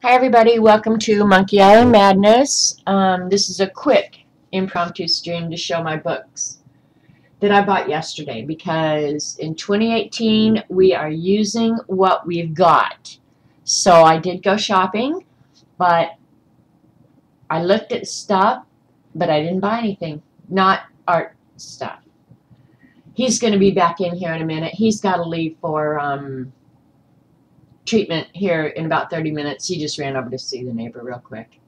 Hi everybody, welcome to Monkey Island Madness. This is a quick impromptu stream to show my books that I bought yesterday because in 2018 we are using what we've got. So I did go shopping, but I looked at stuff, but I didn't buy anything. Not art stuff. He's going to be back in here in a minute. He's got to leave for treatment here in about 30 minutes. He just ran over to see the neighbor real quick.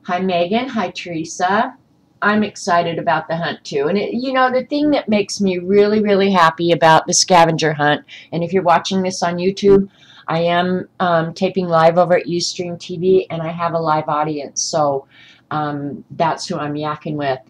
Hi Megan, hi Teresa. I'm excited about the hunt too. And you know, the thing that makes me really happy about the scavenger hunt, and if you're watching this on YouTube, I am taping live over at Ustream TV, and I have a live audience, so that's who I'm yakking with.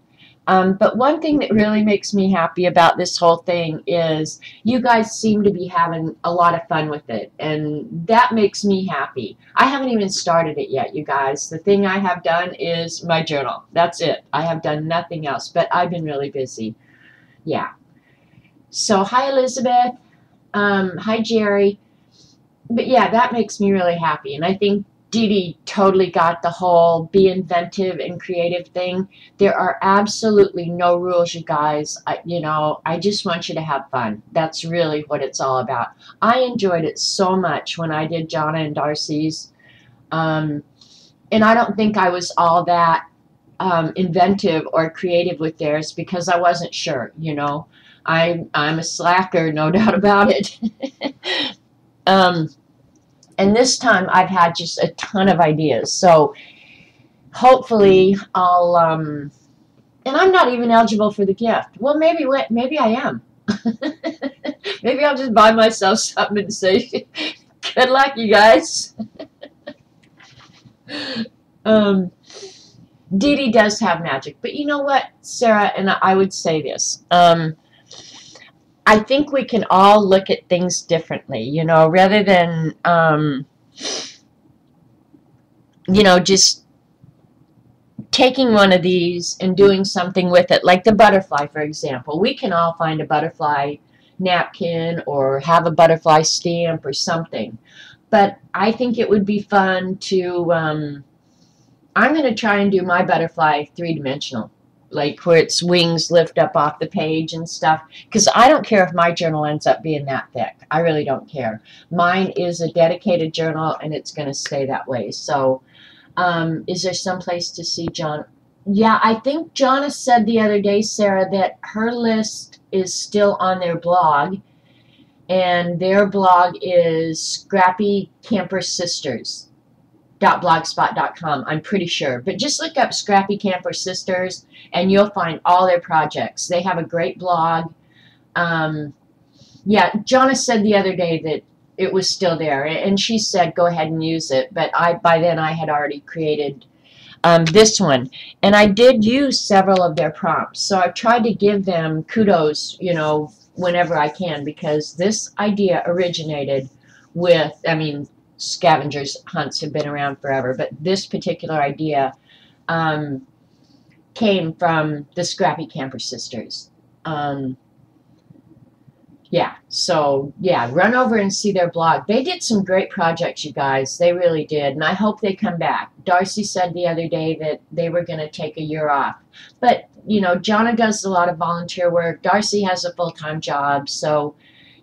But one thing that really makes me happy about this whole thing is you guys seem to be having a lot of fun with it, and that makes me happy. I haven't even started it yet, you guys. The thing I have done is my journal. That's it. I have done nothing else, but I've been really busy. Yeah. So hi Elizabeth. Hi Jerry. But yeah, that makes me really happy, and I think Dee Dee totally got the whole be inventive and creative thing. There are absolutely no rules, you guys. I just want you to have fun. That's really what it's all about. I enjoyed it so much when I did Jonna and Darcy's. And I don't think I was all that inventive or creative with theirs because I wasn't sure, you know. I'm a slacker, no doubt about it. And this time I've had just a ton of ideas. So hopefully I'll, and I'm not even eligible for the gift. Well, maybe I am. Maybe I'll just buy myself something and say, good luck, you guys. Dee Dee does have magic. But you know what, Sarah, and I would say this. I think we can all look at things differently, you know, rather than, you know, just taking one of these and doing something with it, like the butterfly, for example. We can all find a butterfly napkin or have a butterfly stamp or something. But I think it would be fun to, I'm going to try and do my butterfly three-dimensional. Like where its wings lift up off the page and stuff, because I don't care if my journal ends up being that thick. I really don't care. Mine is a dedicated journal, and it's going to stay that way. So is there some place to see John? Yeah, I think Jonna said the other day, Sarah, that her list is still on their blog, and their blog is Scrappy Camper Sisters. .blogspot.com, I'm pretty sure. But just look up Scrappy Camper Sisters and you'll find all their projects. They have a great blog. Yeah, Jonna said the other day that it was still there, and she said go ahead and use it, but by then I had already created this one, and I did use several of their prompts, so I've tried to give them kudos, you know, whenever I can, because this idea originated with, I mean, scavengers hunts have been around forever, but this particular idea came from the Scrappy Camper Sisters. Yeah, so yeah, run over and see their blog. They did some great projects, you guys. They really did, and I hope they come back. Darcy said the other day that they were going to take a year off, but you know, Jonna does a lot of volunteer work. Darcy has a full-time job, so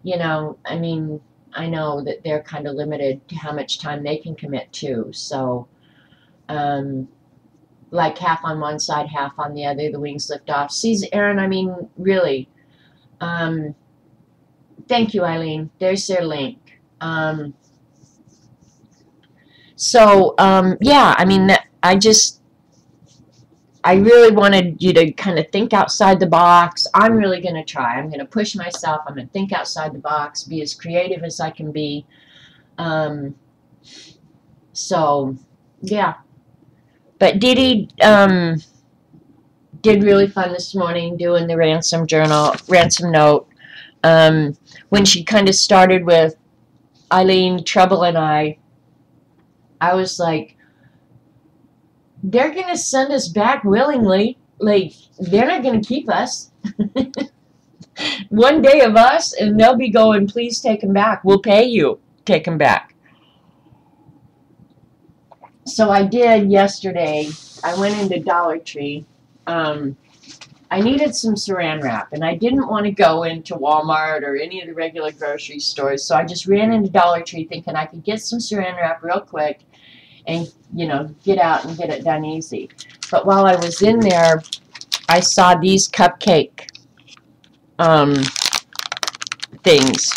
you know, I mean, I know that they're kind of limited to how much time they can commit to. So, like half on one side, half on the other, the wings lift off. See, Aaron, I mean, really. Thank you, Eileen. There's their link. Yeah, I mean, I really wanted you to kind of think outside the box. I'm really going to try. I'm going to push myself. I'm going to think outside the box, be as creative as I can be. So, yeah. But Dee Dee did really fun this morning doing the ransom note. When she kind of started with Eileen, Trouble, and I was like, they're going to send us back willingly. Like, they're not going to keep us. One day of us, and they'll be going, please take them back. We'll pay you. Take them back. So I did yesterday. I went into Dollar Tree. I needed some saran wrap, and I didn't want to go into Walmart or any of the regular grocery stores, so I just ran into Dollar Tree thinking I could get some saran wrap real quick and, you know, get out and get it done easy. But while I was in there, I saw these cupcake things.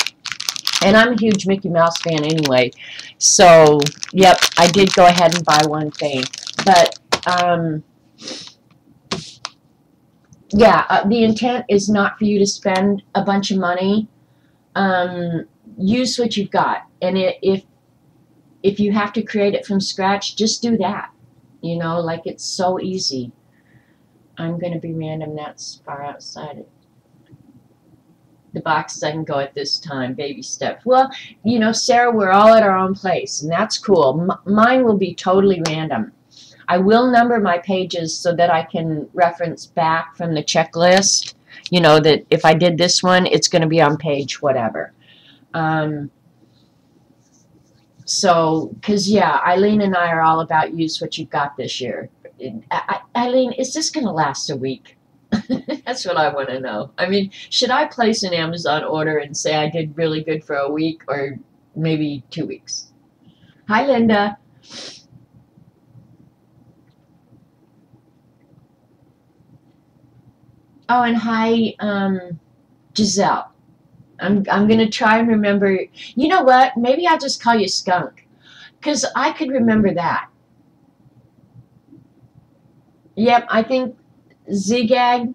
And I'm a huge Mickey Mouse fan anyway. So, yep, I did go ahead and buy one thing. But, yeah, the intent is not for you to spend a bunch of money. Use what you've got. And if you have to create it from scratch, just do that. You know, like it's so easy. I'm going to be random. That's far outside the boxes I can go at this time. Baby steps. Well, you know, Sarah, we're all at our own place, and that's cool. Mine will be totally random. I will number my pages so that I can reference back from the checklist. You know, that if I did this one, it's going to be on page whatever. So, because, yeah, Eileen and I are all about use what you've got this year. Eileen, is this going to last a week? That's what I want to know. I mean, should I place an Amazon order and say I did really good for a week or maybe 2 weeks? Hi, Linda. Oh, and hi, Giselle. I'm going to try and remember. You know what? Maybe I'll just call you Skunk, because I could remember that. Yep, I think Zigag,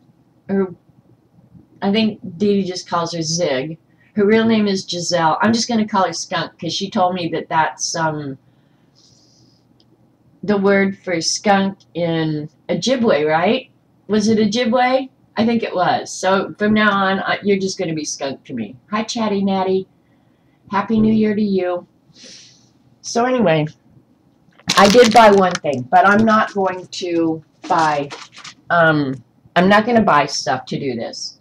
or I think Dee Dee just calls her Zig. Her real name is Giselle. I'm just going to call her Skunk because she told me that that's the word for skunk in Ojibwe, right? Was it Ojibwe? I think it was. So from now on, you're just going to be Skunk to me. Hi, Chatty Natty. Happy New Year to you. So anyway, I did buy one thing, but I'm not going to buy, I'm not going to buy stuff to do this.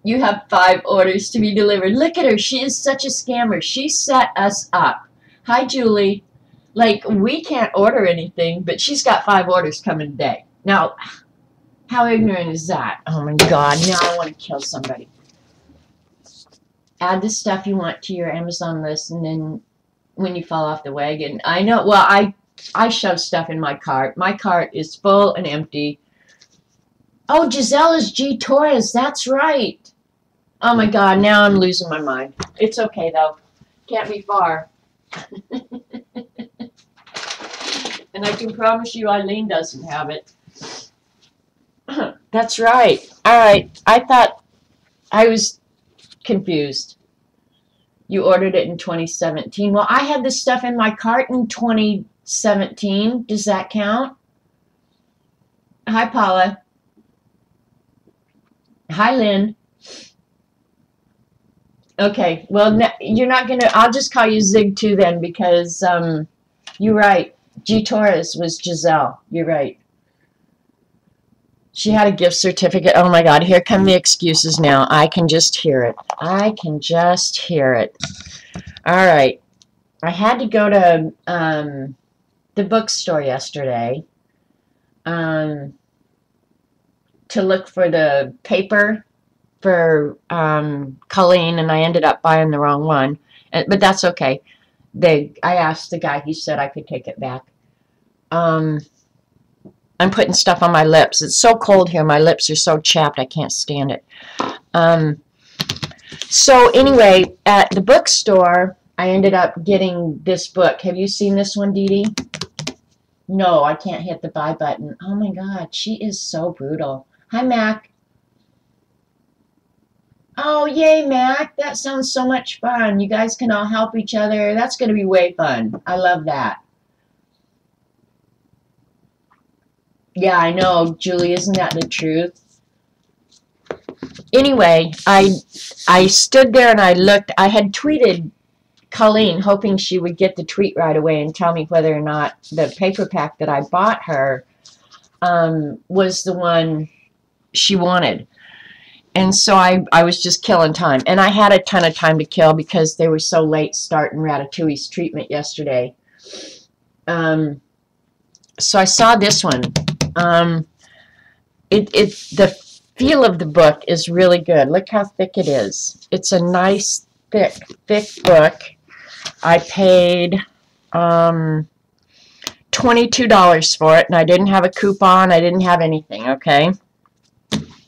You have 5 orders to be delivered. Look at her. She is such a scammer. She set us up. Hi, Julie. Like, we can't order anything, but she's got 5 orders coming today. Now, how ignorant is that? Oh, my God. Now I want to kill somebody. Add the stuff you want to your Amazon list, and then when you fall off the wagon. I know. Well, I shove stuff in my cart. My cart is full and empty. Oh, Giselle is G. Torres. That's right. Oh, my God. Now I'm losing my mind. It's okay, though. Can't be far. And I can promise you Eileen doesn't have it. That's right. All right. I thought I was confused. You ordered it in 2017. Well, I had this stuff in my cart in 2017. Does that count? Hi, Paula. Hi, Lynn. Okay. Well, you're not going to... I'll just call you Zig, too, then, because you're right. G. Torres was Giselle. You're right. She had a gift certificate. Oh, my God. Here come the excuses now. I can just hear it. I can just hear it. All right. I had to go to the bookstore yesterday to look for the paper for Colleen, and I ended up buying the wrong one. But that's okay. I asked the guy. He said I could take it back. I'm putting stuff on my lips. It's so cold here. My lips are so chapped. I can't stand it. So anyway, at the bookstore, I ended up getting this book. Have you seen this one, Dee Dee? No, I can't hit the buy button. Oh, my God. She is so brutal. Hi, Mac. Oh, yay, Mac. That sounds so much fun. You guys can all help each other. That's going to be way fun. I love that. Yeah, I know, Julie. Isn't that the truth? Anyway, I stood there and I looked. I had tweeted Colleen, hoping she would get the tweet right away and tell me whether or not the paper pack that I bought her was the one she wanted. And so I was just killing time. And I had a ton of time to kill because they were so late starting Ratatouille's treatment yesterday. So I saw this one. The feel of the book is really good. Look how thick it is. It's a nice, thick book. I paid $22 for it, and I didn't have a coupon. I didn't have anything, okay?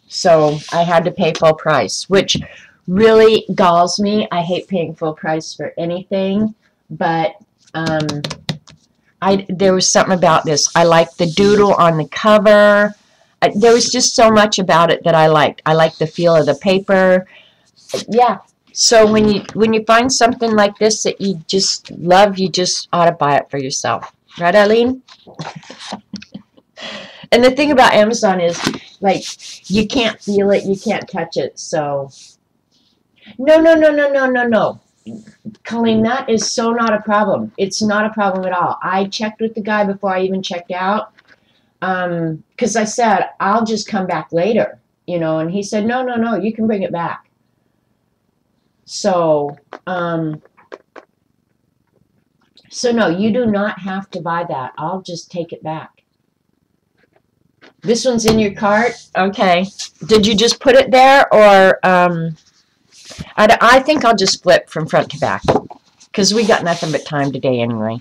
So I had to pay full price, which really galls me. I hate paying full price for anything, but there was something about this. I liked the doodle on the cover. There was just so much about it that I liked. I liked the feel of the paper. Yeah. So when you find something like this that you just love, you just ought to buy it for yourself. Right, Eileen? And the thing about Amazon is, like, you can't feel it, you can't touch it, so... No. Colleen, that is so not a problem. It's not a problem at all. I checked with the guy before I even checked out, because I said, I'll just come back later, you know, and he said, no, you can bring it back. So, no, you do not have to buy that. I'll just take it back. This one's in your cart? Okay. Did you just put it there, or, I think I'll just flip from front to back, because we got nothing but time today anyway.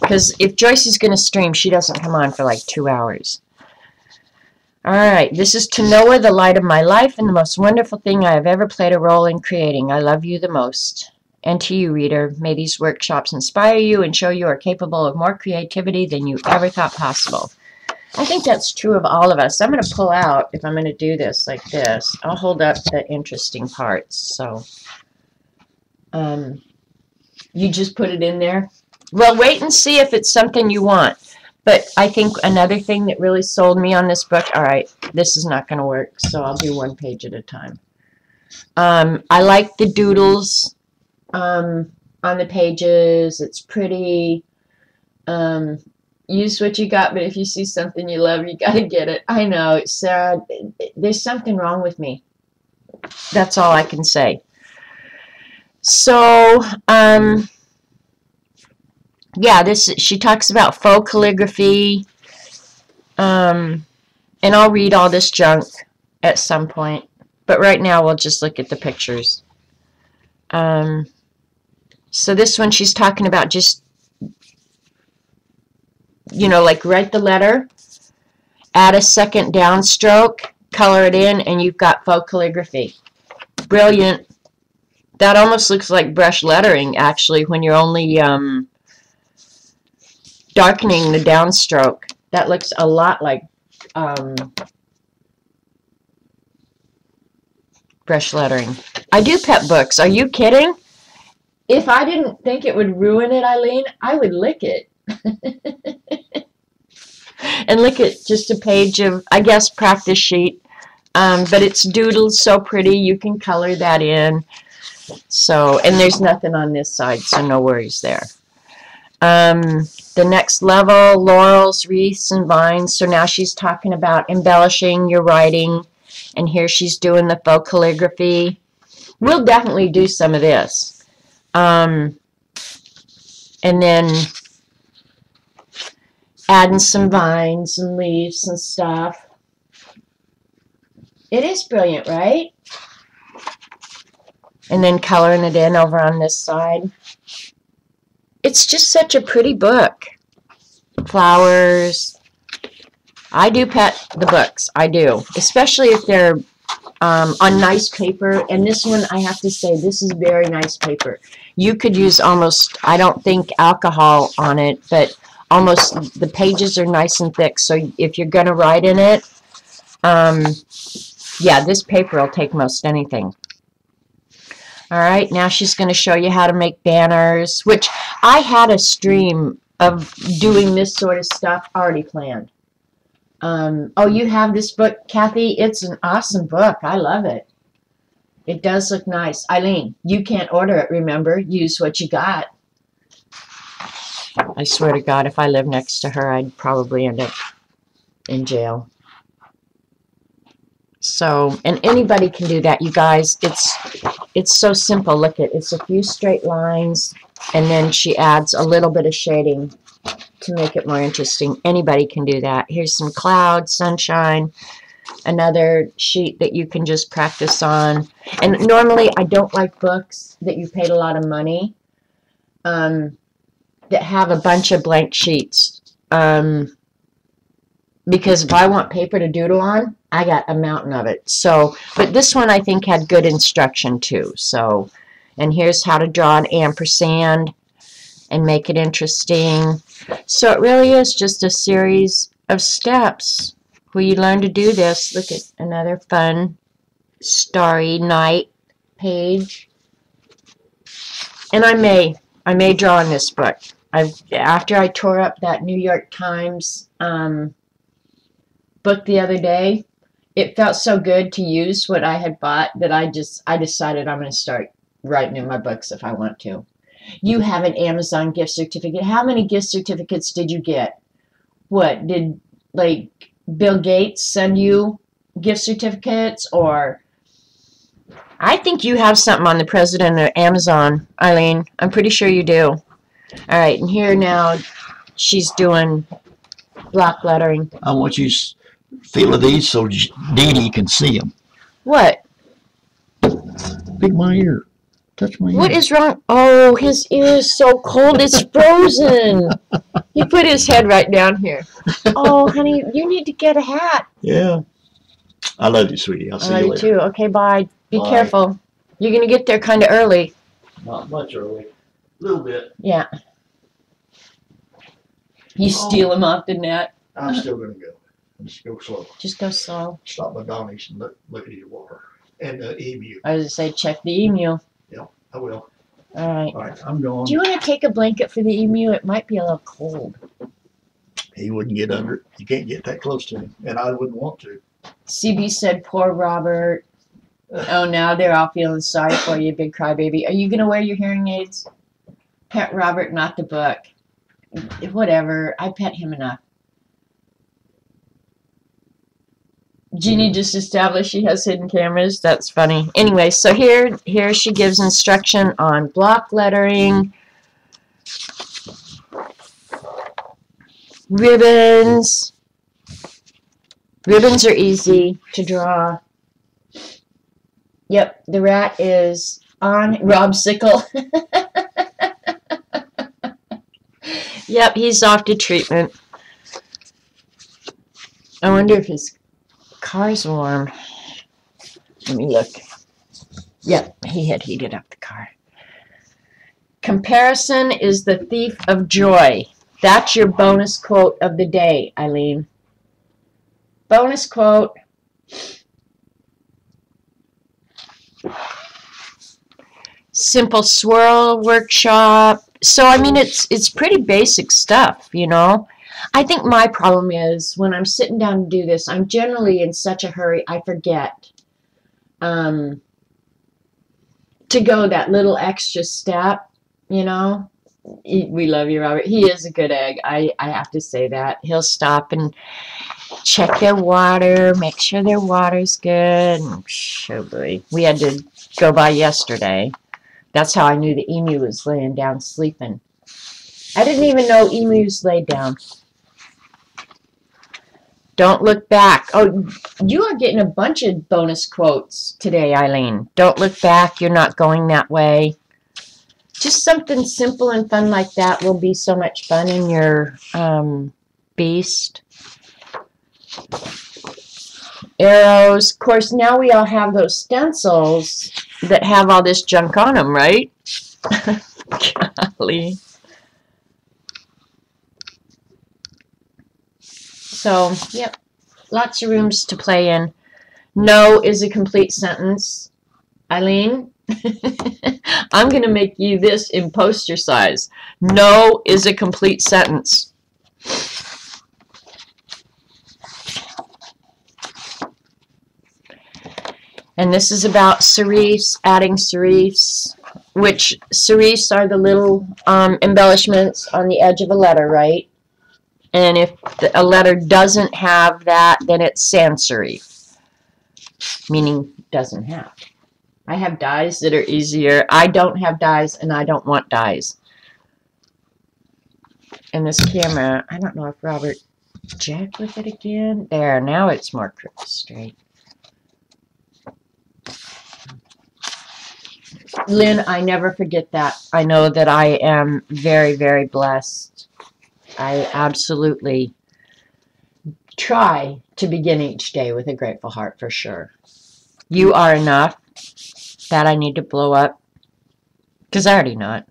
Because if Joyce is going to stream, she doesn't come on for like 2 hours. Alright, this is to Noah, the light of my life, and the most wonderful thing I have ever played a role in creating. I love you the most. And to you, reader, may these workshops inspire you and show you are capable of more creativity than you ever thought possible. I think that's true of all of us. I'm going to pull out, if I'm going to do this like this, I'll hold up the interesting parts. So, you just put it in there. Well, wait and see if it's something you want. But I think another thing that really sold me on this book, all right, this is not going to work, so I'll do one page at a time. I like the doodles on the pages. It's pretty. Use what you got, but if you see something you love, you got to get it. I know, it's sad. There's something wrong with me. That's all I can say. So, yeah, she talks about faux calligraphy, and I'll read all this junk at some point, but right now we'll just look at the pictures. So this one she's talking about just, you know, like write the letter, add a second downstroke, color it in, and you've got faux calligraphy. Brilliant. That almost looks like brush lettering, actually, when you're only darkening the downstroke. That looks a lot like brush lettering. I do pet books. Are you kidding? If I didn't think it would ruin it, Eileen, I would lick it. And look at just a page of, I guess, practice sheet. But it's doodled so pretty, you can color that in. So, and there's nothing on this side, so no worries there. The next level, laurels, wreaths, and vines. So now she's talking about embellishing your writing. And here she's doing the faux calligraphy. We'll definitely do some of this. And then adding some vines and leaves and stuff. It is brilliant, right? And then coloring it in over on this side. It's just such a pretty book. Flowers. I do pet the books. I do. Especially if they're on nice paper. And this one, I have to say, this is very nice paper. You could use almost, I don't think alcohol on it, but almost the pages are nice and thick. So if you're going to write in it, yeah, this paper will take most anything. All right, now she's going to show you how to make banners, which I had a stream of doing this sort of stuff already planned. Oh, you have this book, Kathy? It's an awesome book. I love it. It does look nice. Eileen, you can't order it, remember? Use what you got. I swear to God, if I lived next to her, I'd probably end up in jail. So, and anybody can do that, you guys. It's so simple. Look at it's a few straight lines, and then she adds a little bit of shading to make it more interesting. Anybody can do that. Here's some clouds, sunshine, another sheet that you can just practice on. And normally I don't like books that you paid a lot of money that have a bunch of blank sheets. Because if I want paper to doodle on, I got a mountain of it. So, but this one I think had good instruction too. So, and here's how to draw an ampersand and make it interesting. So it really is just a series of steps where you learn to do this. Look at another fun starry night page. And I may draw in this book. After I tore up that New York Times book the other day, it felt so good to use what I had bought that I decided I'm going to start writing in my books if I want to. You have an Amazon gift certificate. How many gift certificates did you get? What, did like Bill Gates send you gift certificates? Or I think you have something on the president of Amazon, Eileen. I'm pretty sure you do. All right, and here now she's doing block lettering. I want you to feel of these so Dee Dee can see them. What? Pick my ear. Touch my ear. What is wrong? Oh, his ear is so cold, it's frozen. He put his head right down here. Oh, honey, you need to get a hat. Yeah. I love you, sweetie. I'll see you later. I love you too. Okay, bye. Be Bye. careful. You're going to get there kind of early. Not much early. A little bit. Yeah. You steal him off the net. I'm still going to go. Just go slow. Just go slow. Stop by Donnie's and look at your water. And the emu. I was going to say, check the emu. Yeah, I will. All right. All right, I'm going. Do you want to take a blanket for the emu? It might be a little cold. He wouldn't get under it. You can't get that close to him. And I wouldn't want to. CB said, poor Robert. Oh, now they're all feeling sorry for you, big crybaby. Are you going to wear your hearing aids? Pet Robert, not the book. Whatever. I pet him enough. Jeannie just established she has hidden cameras. That's funny. Anyway, so here she gives instruction on block lettering, ribbons. Ribbons are easy to draw. Yep, the rat is on Rob Sickle. Yep, he's off to treatment. I wonder if his car's warm. Let me look. Yep, he had heated up the car. Comparison is the thief of joy. That's your bonus quote of the day, Eileen. Bonus quote. Simple swirl workshop. So, I mean, it's pretty basic stuff, you know. I think my problem is when I'm sitting down to do this, I'm generally in such a hurry, I forget to go that little extra step, you know. We love you, Robert. He is a good egg. I have to say that. He'll stop and check their water, make sure their water's good. Oh boy, we had to go by yesterday. That's how I knew the emu was laying down sleeping. I didn't even know emus laid down. Don't look back. Oh, you are getting a bunch of bonus quotes today, Eileen. Don't look back. You're not going that way. Just something simple and fun like that will be so much fun in your beast. Arrows. Of course, now we all have those stencils that have all this junk on them, right? Golly. So, yep, lots of rooms to play in. No is a complete sentence. Eileen, I'm going to make you this in poster size. No is a complete sentence. And this is about serifs, adding serifs, which serifs are the little embellishments on the edge of a letter, right? And if a letter doesn't have that, then it's sans serif. meaning doesn't have. I have dies that are easier. I don't have dies, and I don't want dies. And this camera, I don't know if Robert jacked with it again. There, now it's more straight. Lynn, I never forget that. I know that I am very, very blessed. I absolutely try to begin each day with a grateful heart, for sure. You are enough. That I need to blow up, because I already know it.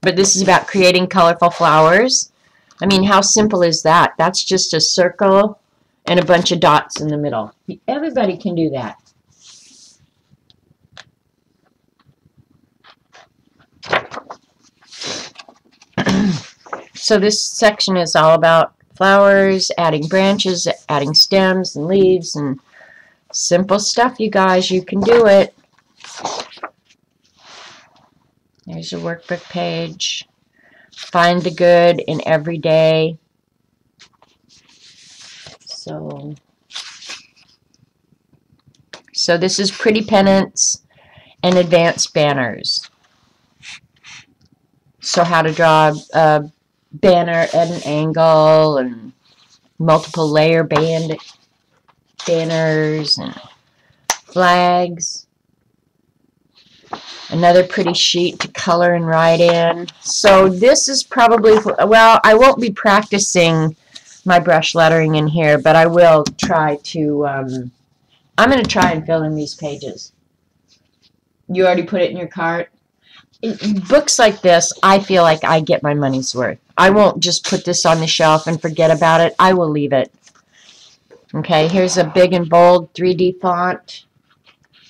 But this is about creating colorful flowers. I mean, how simple is that? That's just a circle and a bunch of dots in the middle. Everybody can do that. So this section is all about flowers, adding branches, adding stems and leaves, and simple stuff, you guys. You can do it. There's your workbook page. Find the good in every day. So this is pretty pennants and advanced banners. So how to draw a banner at an angle, and multiple layer banners and flags. Another pretty sheet to color and write in. So this is probably, well, I won't be practicing my brush lettering in here, but I will try to, I'm going to try and fill in these pages. You already put it in your cart? Books like this, I feel like I get my money's worth. I won't just put this on the shelf and forget about it. I will leave it. Okay, here's a big and bold 3D font.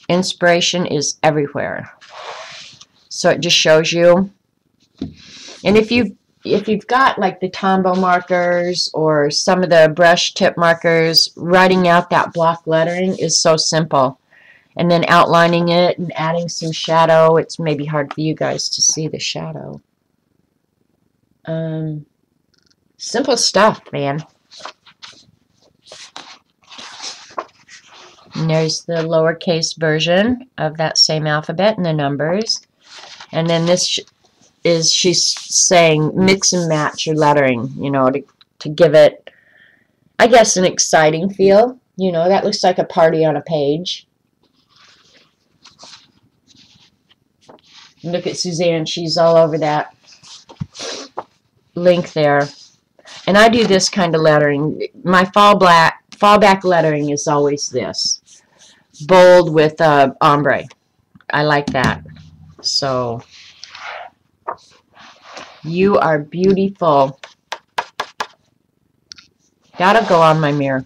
Inspiration is everywhere. So it just shows you. And if you've got like the Tombow markers or some of the brush tip markers, writing out that block lettering is so simple. And then outlining it and adding some shadow. It's maybe hard for you guys to see the shadow. Simple stuff, man. And there's the lowercase version of that same alphabet and the numbers. And then this is, she's saying, mix and match your lettering, you know, to give it, I guess, an exciting feel. You know, that looks like a party on a page. Look at Suzanne, she's all over that link there. And I do this kind of lettering. My fallback lettering is always this. Bold with ombre. I like that. So, you are beautiful. That'll go on my mirror.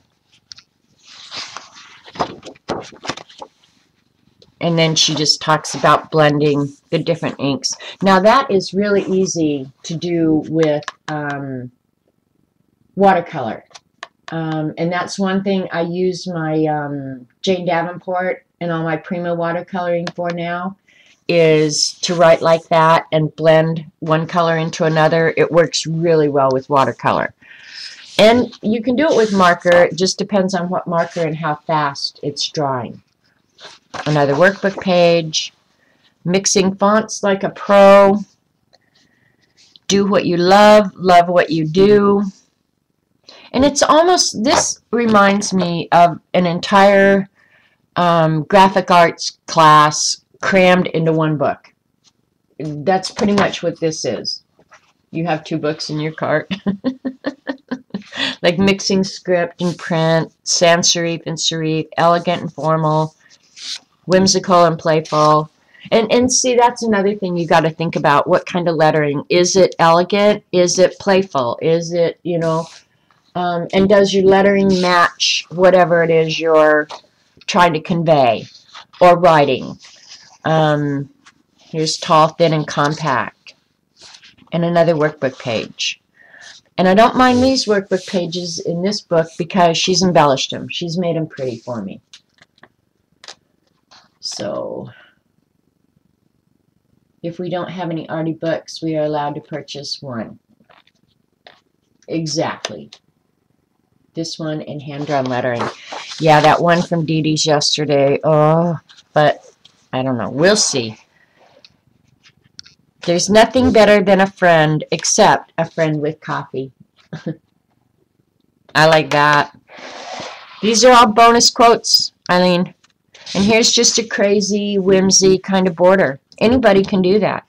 And then she just talks about blending the different inks. Now that is really easy to do with watercolor. And that's one thing I use my Jane Davenport and all my Prima watercoloring for now, is to write like that and blend one color into another. It works really well with watercolor. And you can do it with marker. It just depends on what marker and how fast it's drawing. Another workbook page. Mixing fonts like a pro. Do what you love. Love what you do. And it's almost, this reminds me of an entire graphic arts class crammed into one book. That's pretty much what this is. You have 2 books in your cart. Like mixing script and print, sans serif and serif, elegant and formal, whimsical and playful. And see, that's another thing you got to think about. What kind of lettering? Is it elegant? Is it playful? Is it, you know, and does your lettering match whatever it is you're trying to convey or writing? Here's tall, thin, and compact. And another workbook page. And I don't mind these workbook pages in this book because she's embellished them. She's made them pretty for me. So, if we don't have any arty books, we are allowed to purchase one. Exactly. this one and hand-drawn lettering. Yeah, that one from Dee Dee's yesterday. Oh, but I don't know. We'll see. There's nothing better than a friend except a friend with coffee. I like that. These are all bonus quotes, Eileen. And here's just a crazy, whimsy kind of border. Anybody can do that.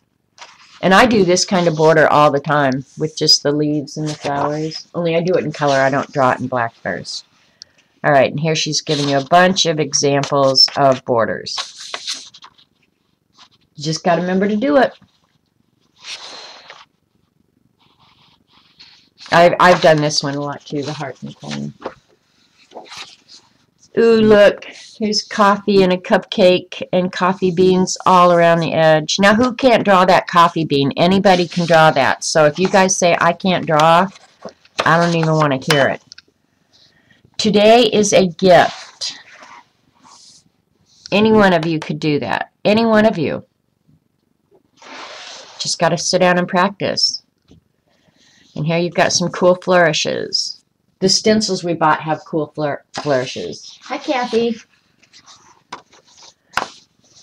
And I do this kind of border all the time with just the leaves and the flowers. Only I do it in color. I don't draw it in black first. All right, and here she's giving you a bunch of examples of borders. You just got to remember to do it. I've done this one a lot too, the heart and coin. Ooh, look, here's coffee and a cupcake and coffee beans all around the edge. Now, who can't draw that coffee bean? Anybody can draw that. So if you guys say, I can't draw, I don't even want to hear it. Today is a gift. Any one of you could do that. Any one of you. Just got to sit down and practice. And here you've got some cool flourishes. The stencils we bought have cool flourishes. Hi, Kathy.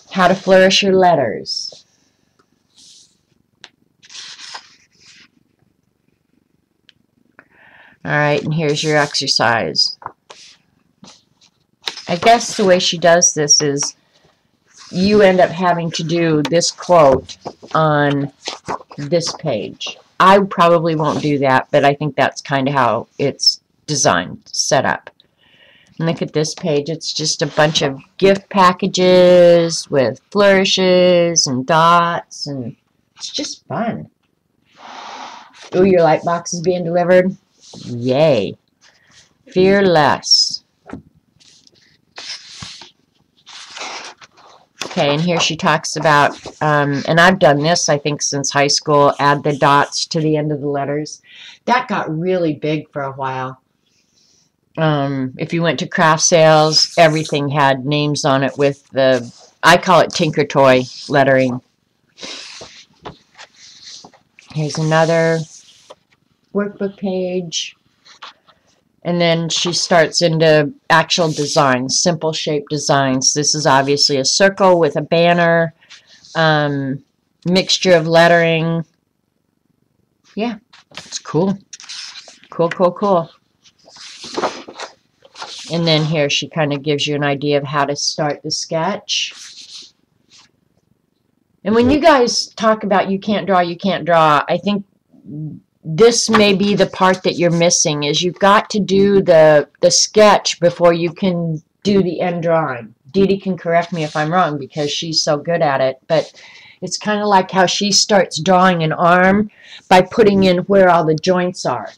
How to flourish your letters. All right, and here's your exercise. I guess the way she does this is you end up having to do this quote on this page. I probably won't do that, but I think that's kind of how it's designed, set up. And look at this page. It's just a bunch of gift packages with flourishes and dots, and it's just fun. Ooh, your light box is being delivered. Yay. Fearless. Okay, and here she talks about, and I've done this, I think, since high school, add the dots to the end of the letters. That got really big for a while. If you went to craft sales, everything had names on it with the, I call it Tinker Toy lettering. Here's another workbook page. And then she starts into actual designs, simple shape designs. This is obviously a circle with a banner, mixture of lettering. Yeah, it's cool. Cool, cool, cool. And then here she kind of gives you an idea of how to start the sketch. And when you guys talk about you can't draw, I think this may be the part that you're missing, is you've got to do the sketch before you can do the end drawing. Dee Dee can correct me if I'm wrong because she's so good at it, but it's kind of like how she starts drawing an arm by putting in where all the joints are.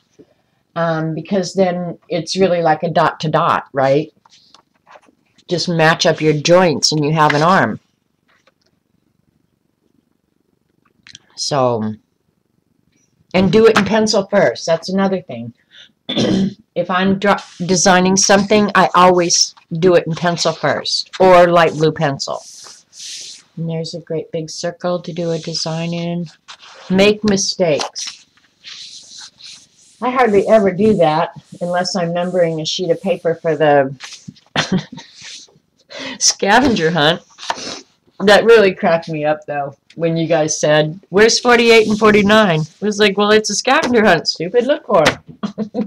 Because then it's really like a dot to dot, right? Just match up your joints and you have an arm. So, and do it in pencil first. That's another thing. If I'm designing something, I always do it in pencil first, or light blue pencil. And there's a great big circle to do a design in. Make mistakes. I hardly ever do that unless I'm numbering a sheet of paper for the scavenger hunt. That really cracked me up, though, when you guys said, where's 48 and 49? It was like, well, it's a scavenger hunt, stupid. Look for it.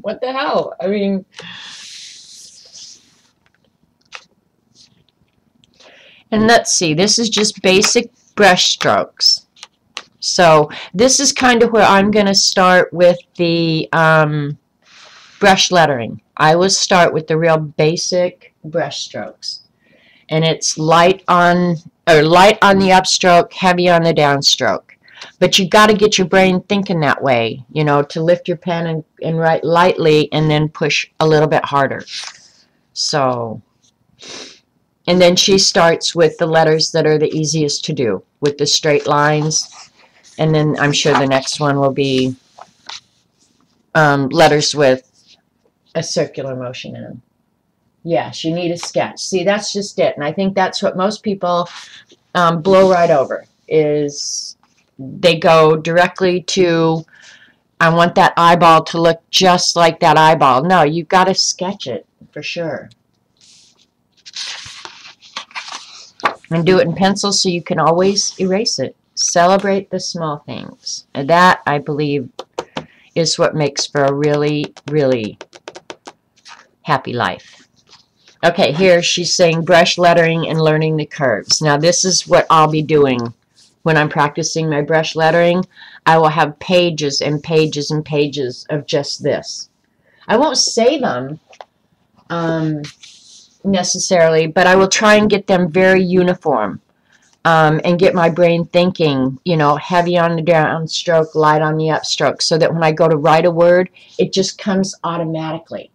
What the hell? I mean, and let's see. This is just basic brush strokes. So this is kind of where I'm going to start with the brush lettering. I will start with the real basic brush strokes. And it's light on the upstroke, heavy on the downstroke. But you've got to get your brain thinking that way, you know, to lift your pen and write lightly and then push a little bit harder. So, and then she starts with the letters that are the easiest to do, with the straight lines. And then I'm sure the next one will be letters with a circular motion in them. Yes, you need a sketch. See, that's just it. And I think that's what most people blow right over, is they go directly to I want that eyeball to look just like that eyeball. No, you've got to sketch it for sure. And do it in pencil so you can always erase it. Celebrate the small things. And that, I believe, is what makes for a really, really happy life. Okay, here she's saying brush lettering and learning the curves. Now this is what I'll be doing when I'm practicing my brush lettering. I will have pages and pages and pages of just this. I won't say them necessarily, but I will try and get them very uniform and get my brain thinking, you know, heavy on the downstroke, light on the upstroke, so that when I go to write a word, it just comes automatically.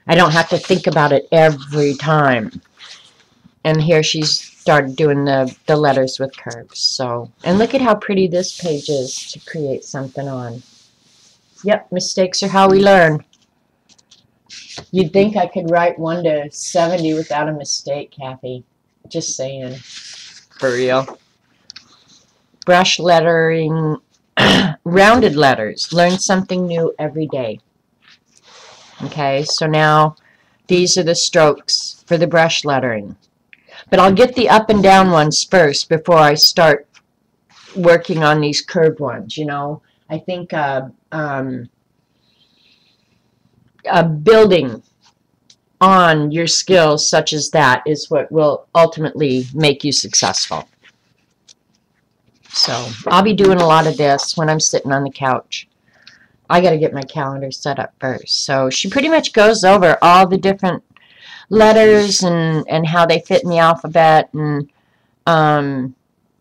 I don't have to think about it every time. And here she's started doing the letters with curves. So, and look at how pretty this page is to create something on. Yep, mistakes are how we learn. You'd think I could write 1 to 70 without a mistake, Kathy. Just saying. For real. Brush lettering, rounded letters. Learn something new every day. Okay, so now these are the strokes for the brush lettering. But I'll get the up and down ones first before I start working on these curved ones, you know. I think building on your skills such as that is what will ultimately make you successful. So I'll be doing a lot of this when I'm sitting on the couch. I got to get my calendar set up first. So she pretty much goes over all the different letters and how they fit in the alphabet. And,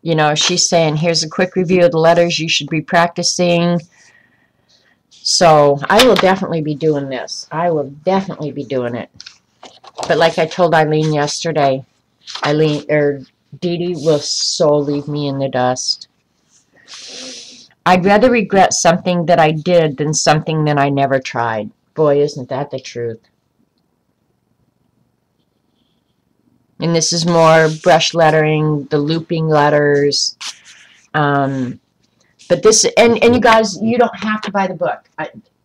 you know, she's saying, here's a quick review of the letters you should be practicing. So I will definitely be doing this. I will definitely be doing it. But like I told Eileen yesterday, Dee Dee will so leave me in the dust. I'd rather regret something that I did than something that I never tried. Boy, isn't that the truth. And this is more brush lettering, the looping letters. But this, and you guys, you don't have to buy the book.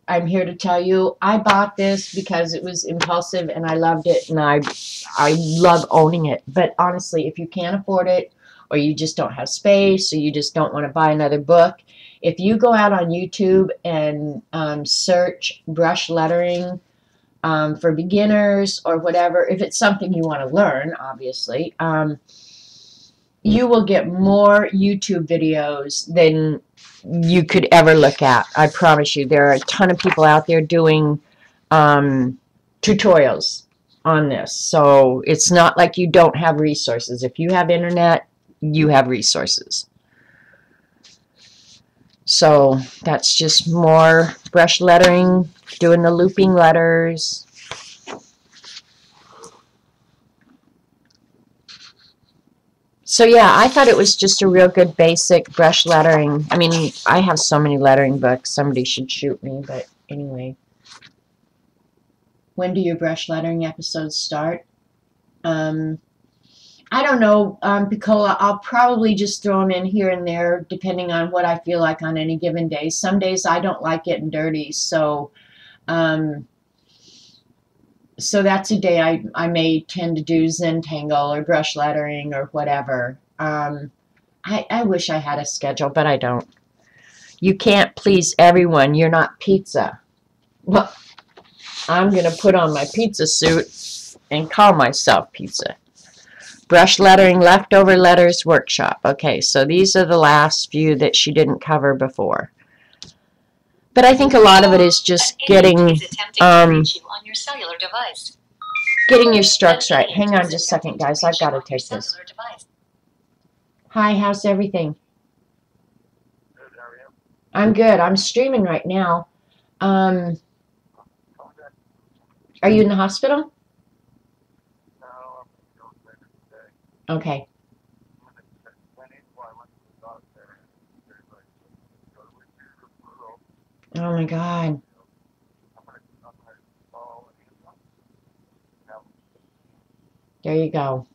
I'm here to tell you, I bought this because it was impulsive and I loved it, and I love owning it. But honestly, if you can't afford it, or you just don't have space, or you just don't want to buy another book, if you go out on YouTube and search brush lettering for beginners or whatever, if it's something you want to learn, obviously, you will get more YouTube videos than you could ever look at. I promise you. There are a ton of people out there doing tutorials on this. So it's not like you don't have resources. If you have internet, you have resources. So that's just more brush lettering, doing the looping letters. So yeah, I thought it was just a real good basic brush lettering. I mean, I have so many lettering books. Somebody should shoot me, but anyway. When do your brush lettering episodes start? I don't know, Piccola. I'll probably just throw them in here and there, depending on what I feel like on any given day. Some days I don't like getting dirty, so so that's a day I may tend to do Zentangle or brush lettering or whatever. I wish I had a schedule, but I don't. You can't please everyone. You're not pizza. Well, I'm going to put on my pizza suit and call myself pizza. Brush lettering, leftover letters workshop. Okay, so these are the last few that she didn't cover before. But I think a lot of it is just getting getting your strokes right. Hang on just a second, guys. I've got to take this. Hi, how's everything? I'm good. I'm streaming right now. Are you in the hospital? Okay. Oh my God. There you go.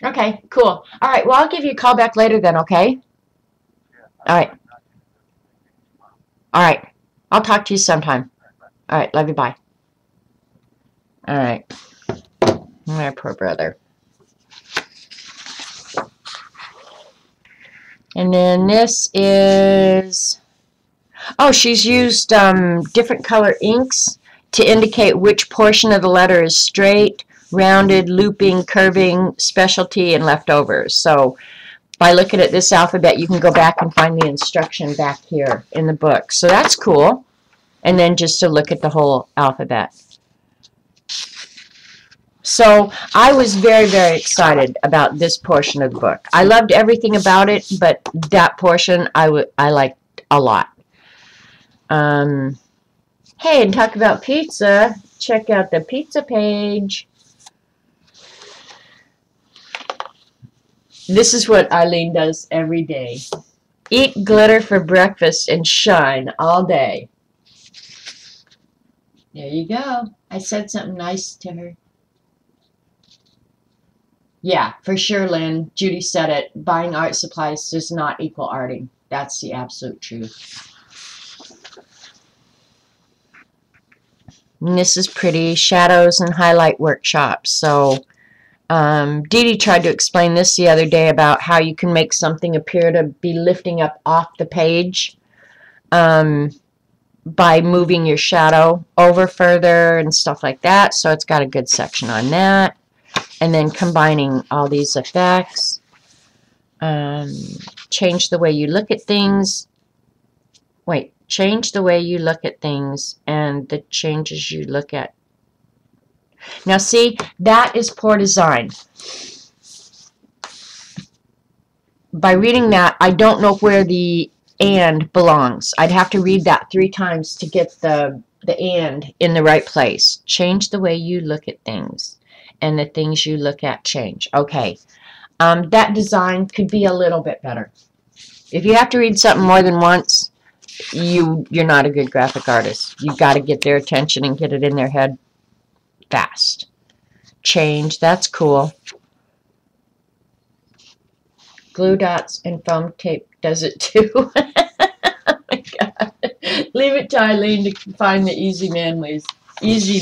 Okay, cool. All right, well, I'll give you a call back later then, okay? All right. All right. I'll talk to you sometime. All right, love you, bye. All right. My poor brother. And then this is, oh, she's used different color inks to indicate which portion of the letter is straight, rounded, looping, curving, specialty, and leftovers. So by looking at this alphabet, you can go back and find the instruction back here in the book. So that's cool. And then just to look at the whole alphabet. So I was very, very excited about this portion of the book. I loved everything about it, but that portion I liked a lot. Hey, and talk about pizza. Check out the pizza page. This is what Eileen does every day. Eat glitter for breakfast and shine all day. There you go. I said something nice to her. Yeah, for sure, Lynn. Judy said it. Buying art supplies does not equal arting. That's the absolute truth. And this is pretty. Shadows and highlight workshops. So Dee Dee tried to explain this the other day about how you can make something appear to be lifting up off the page by moving your shadow over further and stuff like that. So it's got a good section on that. And then combining all these effects. Change the way you look at things. Wait, change the way you look at things and the changes you look at. Now see, that is poor design. By reading that, I don't know where the and belongs. I'd have to read that 3 times to get the and in the right place. Change the way you look at things. And the things you look at change. Okay, that design could be a little bit better. If you have to read something more than once, you're not a good graphic artist. You've got to get their attention and get it in their head fast. Change, that's cool. Glue dots and foam tape does it too. Oh my God. Leave it to Eileen to find the easy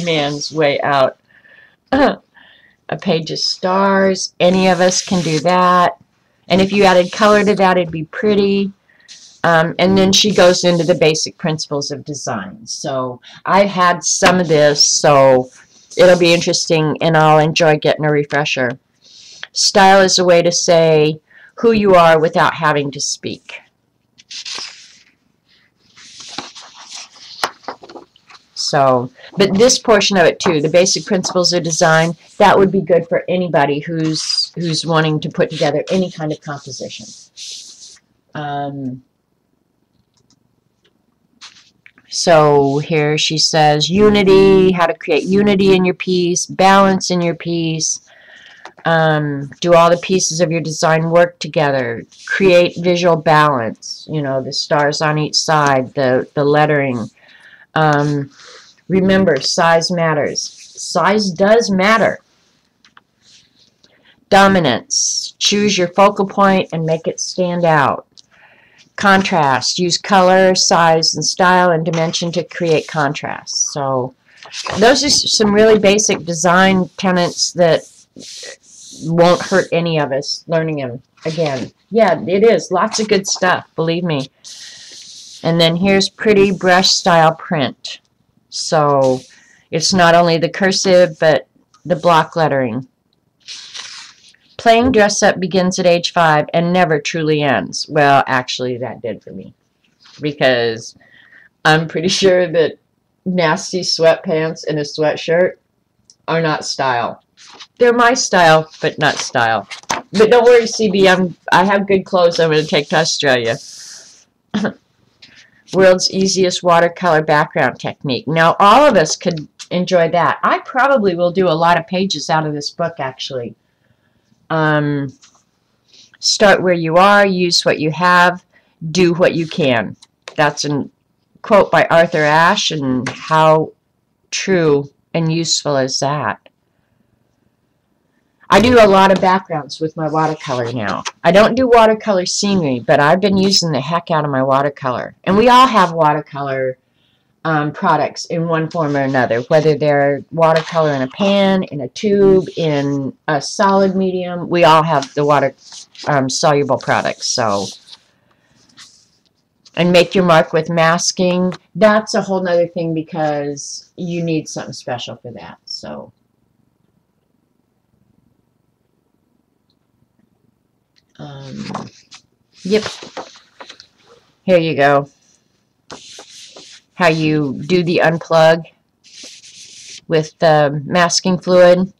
man's way out. A page of stars. Any of us can do that. And if you added color to that, it'd be pretty. And then she goes into the basic principles of design. So I've had some of this, so it'll be interesting, and I'll enjoy getting a refresher. Style is a way to say who you are without having to speak. So, but this portion of it too, the basic principles of design, that would be good for anybody who's wanting to put together any kind of composition. So here she says unity, how to create unity in your piece, balance in your piece, do all the pieces of your design work together, create visual balance, you know, the stars on each side, the lettering. Remember, size matters. Size does matter. Dominance. Choose your focal point and make it stand out. Contrast. Use color, size, and style and dimension to create contrast. So those are some really basic design tenets that won't hurt any of us learning them. Again, yeah, it is. Lots of good stuff, believe me. And then here's pretty brush style print. So it's not only the cursive, but the block lettering. Playing dress up begins at age 5 and never truly ends. Well, actually, that did for me. Because I'm pretty sure that nasty sweatpants and a sweatshirt are not style. They're my style, but not style. But don't worry, CB, I have good clothes I'm going to take to Australia. World's easiest watercolor background technique. Now, all of us could enjoy that. I probably will do a lot of pages out of this book, actually. Start where you are, use what you have, do what you can. That's a quote by Arthur Ashe, and how true and useful is that? I do a lot of backgrounds with my watercolor now. I don't do watercolor scenery, but I've been using the heck out of my watercolor. And we all have watercolor products in one form or another, whether they're watercolor in a pan, in a tube, in a solid medium. We all have the water soluble products. So, and make your mark with masking. That's a whole nother thing because you need something special for that. So. Yep. Here you go. How you do the unplug with the masking fluid.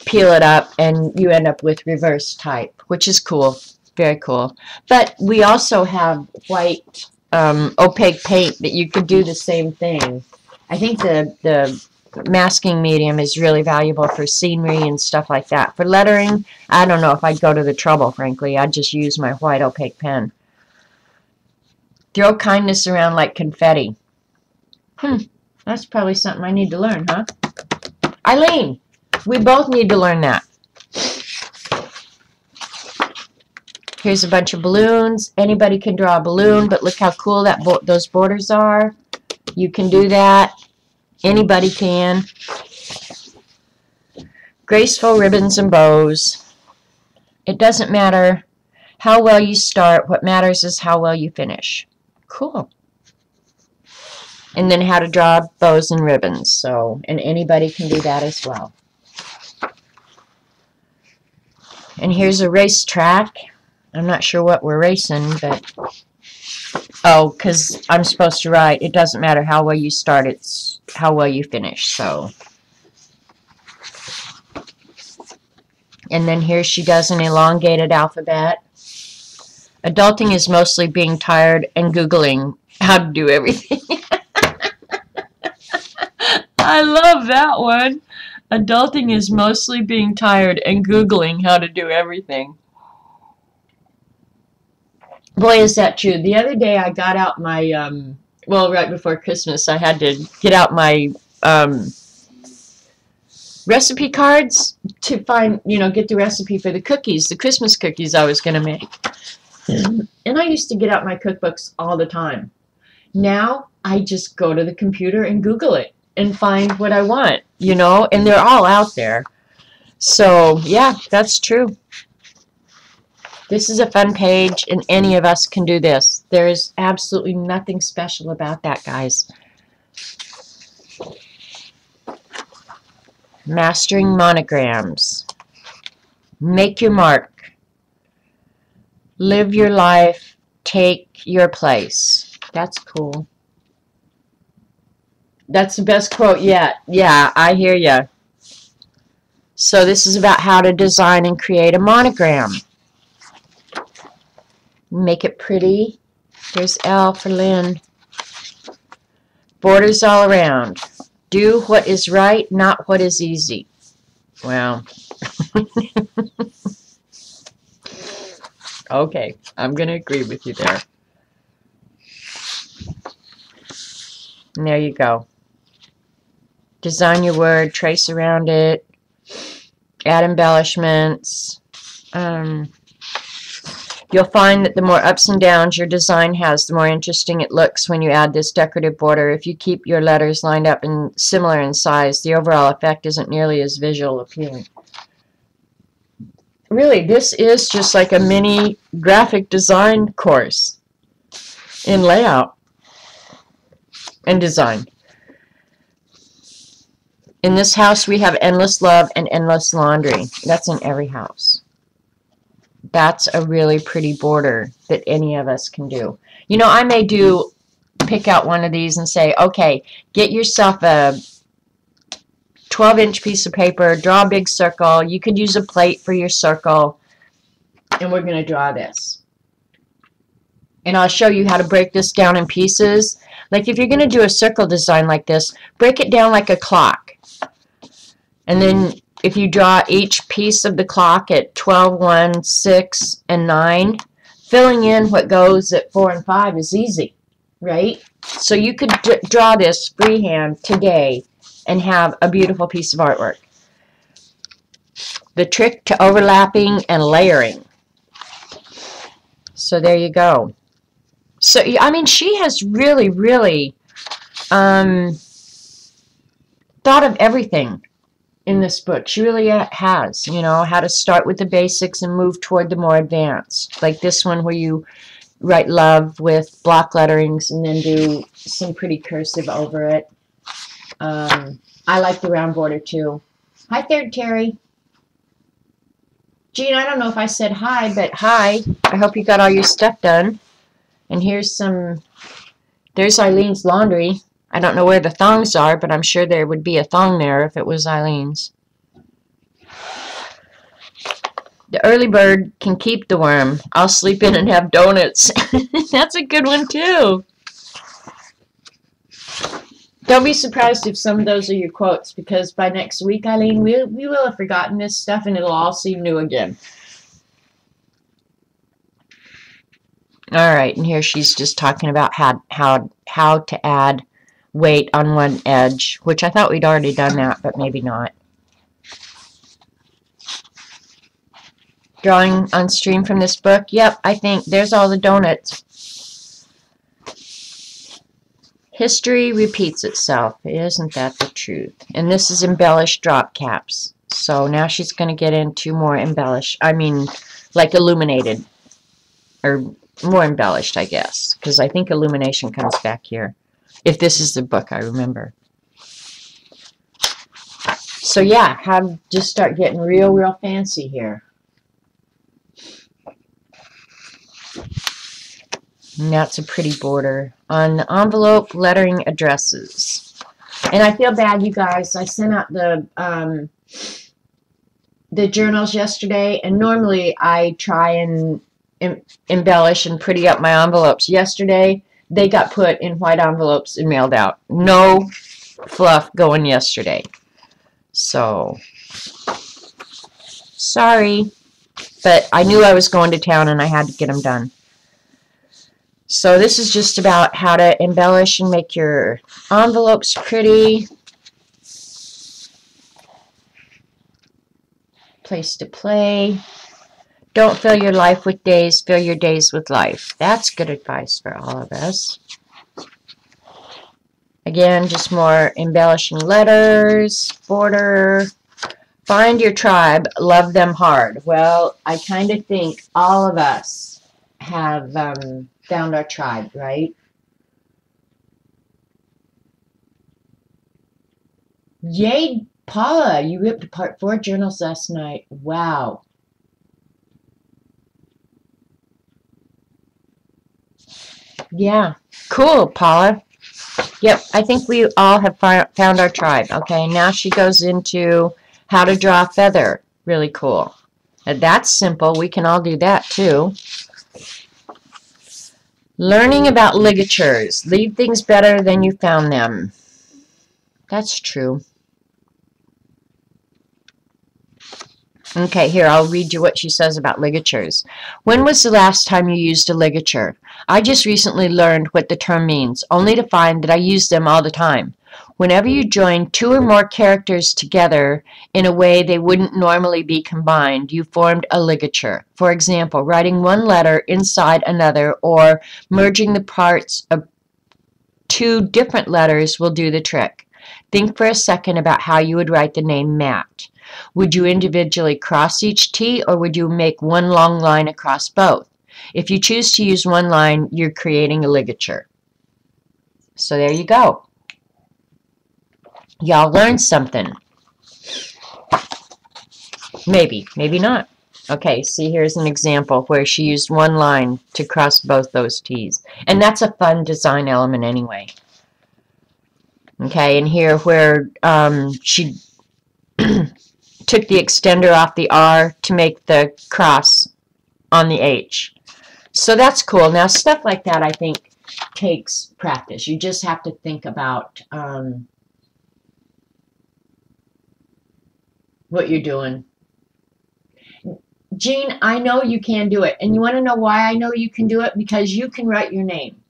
Peel it up and you end up with reverse type, which is cool. Very cool. But we also have white opaque paint that you could do the same thing. I think the masking medium is really valuable for scenery and stuff like that. For lettering, I don't know if I'd go to the trouble, frankly. I'd just use my white opaque pen. Throw kindness around like confetti. That's probably something I need to learn, huh? Eileen, we both need to learn that. Here's a bunch of balloons. Anybody can draw a balloon, but look how cool that those borders are. You can do that. Anybody can. Graceful ribbons and bows. It doesn't matter how well you start. What matters is how well you finish. Cool. And then how to draw bows and ribbons. So, and anybody can do that as well. And here's a racetrack. I'm not sure what we're racing, but... Oh, because I'm supposed to write, it doesn't matter how well you start, it's how well you finish, so. And then here she does an elongated alphabet. Adulting is mostly being tired and Googling how to do everything. I love that one. Adulting is mostly being tired and Googling how to do everything. Boy, is that true. The other day I got out my, well, right before Christmas, I had to get out my recipe cards to find, you know, get the recipe for the cookies, the Christmas cookies I was going to make. And I used to get out my cookbooks all the time. Now I just go to the computer and Google it and find what I want, you know, and they're all out there. So, yeah, that's true. This is a fun page, and any of us can do this. There is absolutely nothing special about that, guys. Mastering monograms. Make your mark. Live your life. Take your place. That's cool. That's the best quote yet. Yeah, I hear ya. So this is about how to design and create a monogram. Make it pretty. There's L for Lynn. Borders all around. Do what is right, not what is easy. Well. Okay, I'm going to agree with you there. And there you go. Design your word, trace around it, add embellishments. You'll find that the more ups and downs your design has, the more interesting it looks when you add this decorative border. If you keep your letters lined up and similar in size, the overall effect isn't nearly as visual appealing. Really, this is just like a mini graphic design course in layout and design. In this house, we have endless love and endless laundry. That's in every house. That's a really pretty border that any of us can do. You know, I may pick out one of these and say, okay, get yourself a 12-inch piece of paper, draw a big circle. You could use a plate for your circle, and we're going to draw this. And I'll show you how to break this down in pieces. Like if you're going to do a circle design like this, break it down like a clock. And then if you draw each piece of the clock at 12, 1, 6, and 9, filling in what goes at 4 and 5 is easy, right? So you could draw this freehand today and have a beautiful piece of artwork. The trick to overlapping and layering. So there you go. So, I mean, she has really, really thought of everything in this book. She really has, you know, how to start with the basics and move toward the more advanced. Like this one where you write love with block letterings and then do some pretty cursive over it. I like the round border too. Hi there, Terry. Jean, I don't know if I said hi, but hi. I hope you got all your stuff done. And here's some, there's Eileen's laundry. I don't know where the thongs are, but I'm sure there would be a thong there if it was Eileen's. The early bird can keep the worm. I'll sleep in and have donuts. That's a good one too. Don't be surprised if some of those are your quotes, because by next week, Eileen, we will have forgotten this stuff and it'll all seem new again. All right, and here she's just talking about how to add weight on one edge, which I thought we'd already done that, but maybe not. Drawing on stream from this book. Yep, I think there's all the donuts. History repeats itself. Isn't that the truth? And this is embellished drop caps. So now she's going to get into more embellished. I mean, like illuminated. Or more embellished, I guess. Because I think illumination comes back here. If this is the book I remember. So yeah, just start getting real fancy here. And that's a pretty border. On the envelope, lettering addresses. And I feel bad, you guys. I sent out the journals yesterday, and normally I try and embellish and pretty up my envelopes. Yesterday, they got put in white envelopes and mailed out. No fluff going yesterday. So, sorry. But I knew I was going to town and I had to get them done. So this is just about how to embellish and make your envelopes pretty. Place to play. Don't fill your life with days, fill your days with life. That's good advice for all of us. Again, just more embellishing letters, border. Find your tribe, love them hard. Well, I kind of think all of us have found our tribe, right? Yay, Paula, you ripped apart 4 journals last night. Wow. Yeah, cool, Paula. Yep, I think we all have found our tribe. Okay, now she goes into how to draw a feather. Really cool. Now that's simple. We can all do that too. Learning about ligatures. Leave things better than you found them. That's true. Okay, here, I'll read you what she says about ligatures. When was the last time you used a ligature? I just recently learned what the term means, only to find that I use them all the time. Whenever you join 2 or more characters together in a way they wouldn't normally be combined, you formed a ligature. For example, writing one letter inside another or merging the parts of 2 different letters will do the trick. Think for a second about how you would write the name Matt. Would you individually cross each T, or would you make one long line across both? If you choose to use one line, you're creating a ligature. So there you go. Y'all learned something. Maybe, maybe not. Okay, see, here's an example where she used one line to cross both those T's. And that's a fun design element anyway. Okay, and here where she took the extender off the R to make the cross on the H. So that's cool. Now, stuff like that, I think, takes practice. You just have to think about what you're doing. Jean, I know you can do it. And you want to know why I know you can do it? Because you can write your name.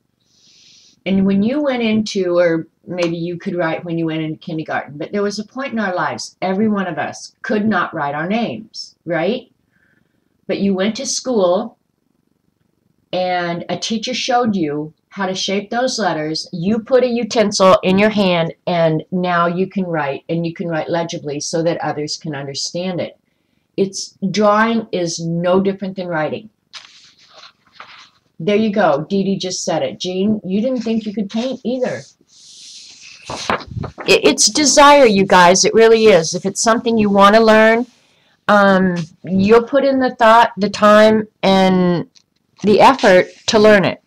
And when you went into, or maybe you could write when you went into kindergarten, but there was a point in our lives, every one of us could not write our names, right? But you went to school and a teacher showed you how to shape those letters. You put a utensil in your hand and now you can write, and you can write legibly so that others can understand it. Drawing is no different than writing. There you go. Dee Dee just said it. Jean, you didn't think you could paint either. It's desire, you guys. It really is. If it's something you want to learn, you'll put in the thought, the time, and the effort to learn it.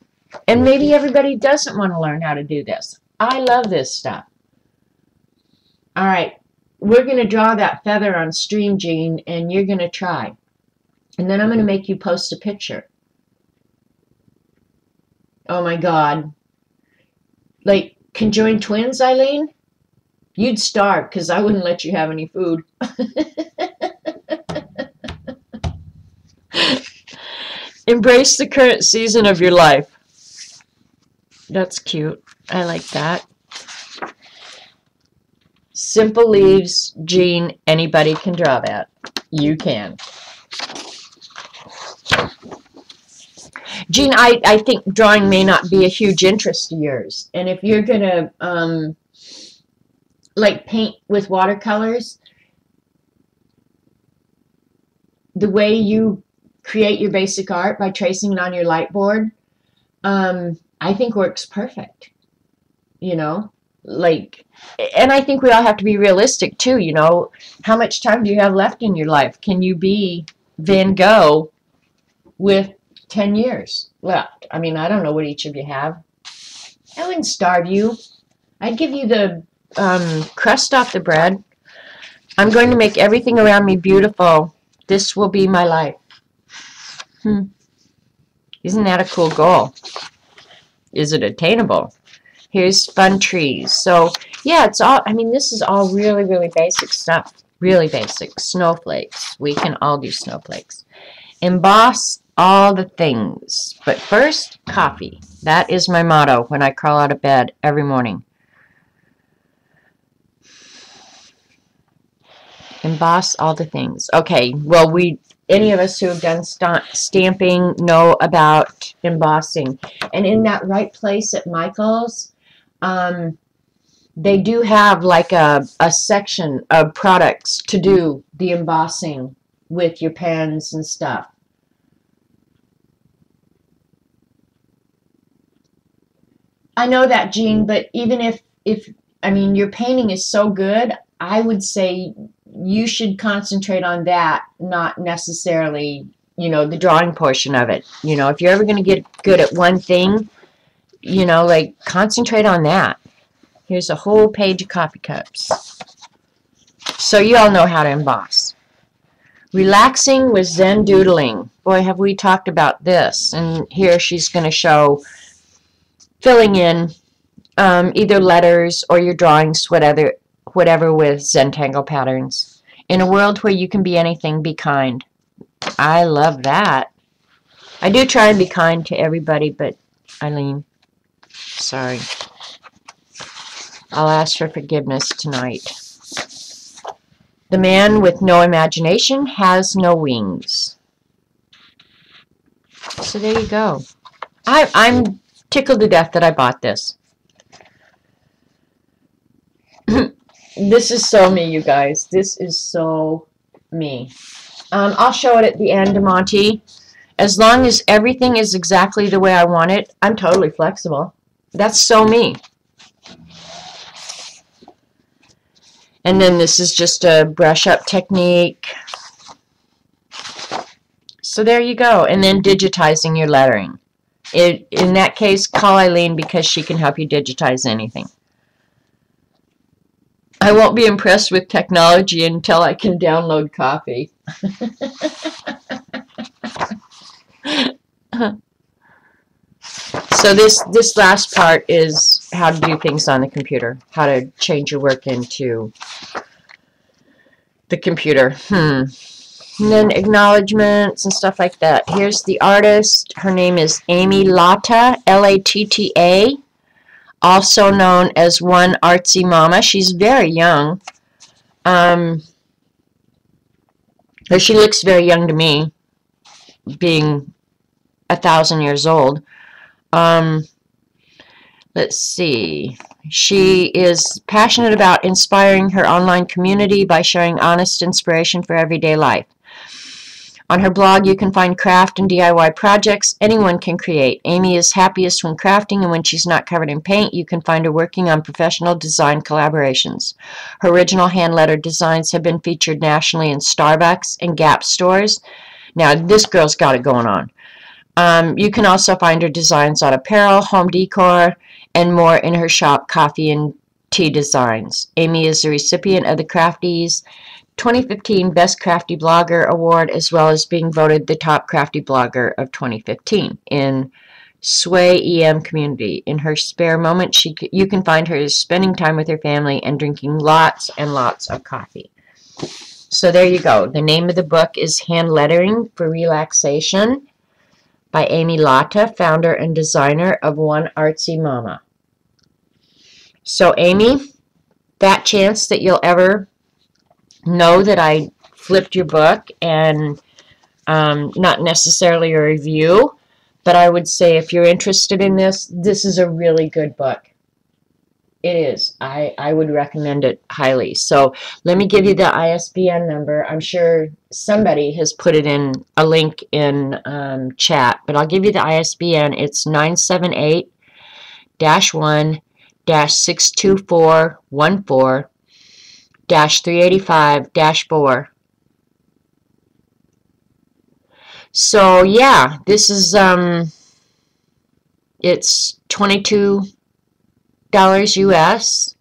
And maybe everybody doesn't want to learn how to do this. I love this stuff. All right. We're going to draw that feather on stream, Jean, and you're going to try. And then I'm going to make you post a picture. Oh my God. Like conjoined twins, Eileen? You'd starve because I wouldn't let you have any food. Embrace the current season of your life. That's cute. I like that. Simple leaves, Jean, anybody can draw that. You can. Jean, I think drawing may not be a huge interest of yours. And if you're going to, like, paint with watercolors, the way you create your basic art by tracing it on your light board, I think works perfect. You know? Like, and I think we all have to be realistic, too, you know? How much time do you have left in your life? Can you be Van Gogh with 10 years left? I mean, I don't know what each of you have. I wouldn't starve you. I'd give you the crust off the bread. I'm going to make everything around me beautiful. This will be my life. Isn't that a cool goal? Is it attainable? Here's fun trees. So, yeah, it's all, I mean, this is all really, really basic stuff. Really basic. Snowflakes. We can all do snowflakes. Emboss all the things. But first, coffee. That is my motto when I crawl out of bed every morning. Emboss all the things. Okay, well, any of us who have done stamping know about embossing. And in that right place at Michael's, they do have like a section of products to do the embossing with your pens and stuff. I know that, Jean, but even if I mean, your painting is so good, I would say you should concentrate on that, not necessarily, you know, the drawing portion of it. You know, if you're ever going to get good at one thing, you know, like, concentrate on that. Here's a whole page of coffee cups. So you all know how to emboss. Relaxing with Zen doodling. Boy, have we talked about this. And here she's going to show filling in either letters or your drawings, whatever with Zentangle patterns. In a world where you can be anything, be kind. I love that. I do try and be kind to everybody, but Eileen, sorry. I'll ask for forgiveness tonight. The man with no imagination has no wings. So there you go. I'm tickled to death that I bought this. This is so me, you guys. This is so me. I'll show it at the end, Monty. As long as everything is exactly the way I want it, I'm totally flexible. That's so me. And then this is just a brush up technique. So there you go. And then digitizing your lettering. In that case, call Eileen because she can help you digitize anything. I won't be impressed with technology until I can download coffee. So this last part is how to do things on the computer, how to change your work into the computer. And then acknowledgments and stuff like that. Here's the artist. Her name is Amy Latta, L-A-T-T-A. also known as One Artsy Mama. She's very young. Or she looks very young to me, being 1,000 years old. Let's see. She is passionate about inspiring her online community by sharing honest inspiration for everyday life. On her blog, you can find craft and DIY projects anyone can create. Amy is happiest when crafting, and when she's not covered in paint, you can find her working on professional design collaborations. Her original hand-lettered designs have been featured nationally in Starbucks and Gap stores. Now, this girl's got it going on. You can also find her designs on apparel, home decor, and more in her shop, Coffee and Tea Designs. Amy is the recipient of the Crafties 2015 Best Crafty Blogger Award, as well as being voted the top crafty blogger of 2015 in Sway EM community. In her spare moment, you can find her spending time with her family and drinking lots and lots of coffee. So there you go. The name of the book is Hand Lettering for Relaxation by Amy Latta, founder and designer of One Artsy Mama. So Amy, that chance that you'll ever know that I flipped your book, and not necessarily a review, but I would say if you're interested in this, this is a really good book. It is. I would recommend it highly. So let me give you the ISBN number. I'm sure somebody has put it in a link in chat, but I'll give you the ISBN. It's 978-1-62414-385-4. So yeah, this is it's $22 US,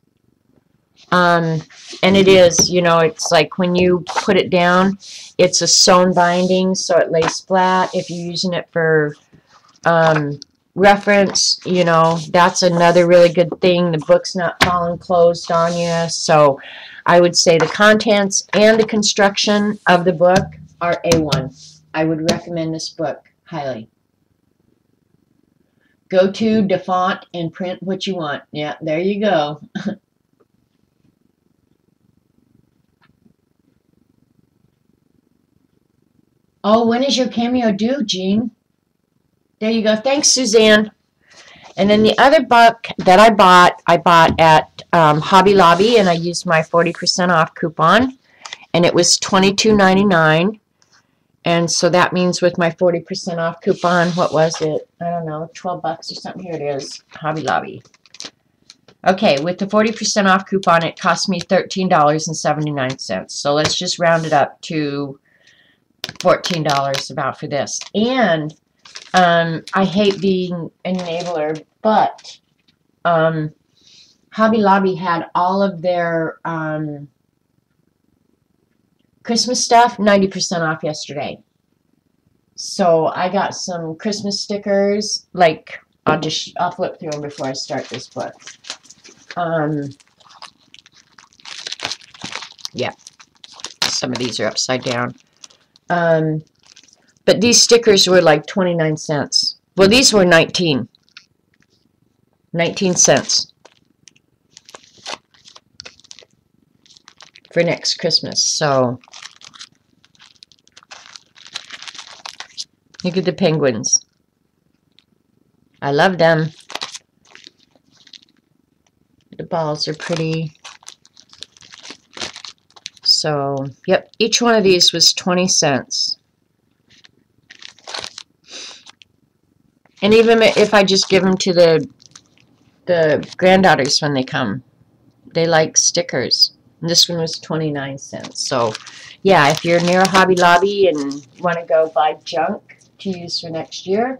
and it is, you know, it's like when you put it down, it's a sewn binding, so it lays flat. If you're using it for reference, you know, that's another really good thing. The book's not falling closed on you. So I would say the contents and the construction of the book are A1. I would recommend this book highly. Go to DeFont and print what you want. Yeah, there you go. Oh, when is your cameo due, Jean? There you go. Thanks, Suzanne. And then the other book that I bought at Hobby Lobby, and I used my 40% off coupon, and it was $22.99. And so that means with my 40% off coupon, what was it? I don't know, 12 bucks or something. Here it is, Hobby Lobby. Okay, with the 40% off coupon, it cost me $13.79. So let's just round it up to $14 about for this. And I hate being an enabler, but Hobby Lobby had all of their Christmas stuff 90% off yesterday. So I got some Christmas stickers. Like, I'll flip through them before I start this book. Yeah, some of these are upside down. But these stickers were like 29 cents. Well, these were 19 cents for next Christmas. So look at the penguins. I love them. The balls are pretty. So, yep, each one of these was 20 cents. And even if I just give them to the granddaughters when they come, they like stickers. And this one was 29 cents. So, yeah, if you're near a Hobby Lobby and want to go buy junk to use for next year.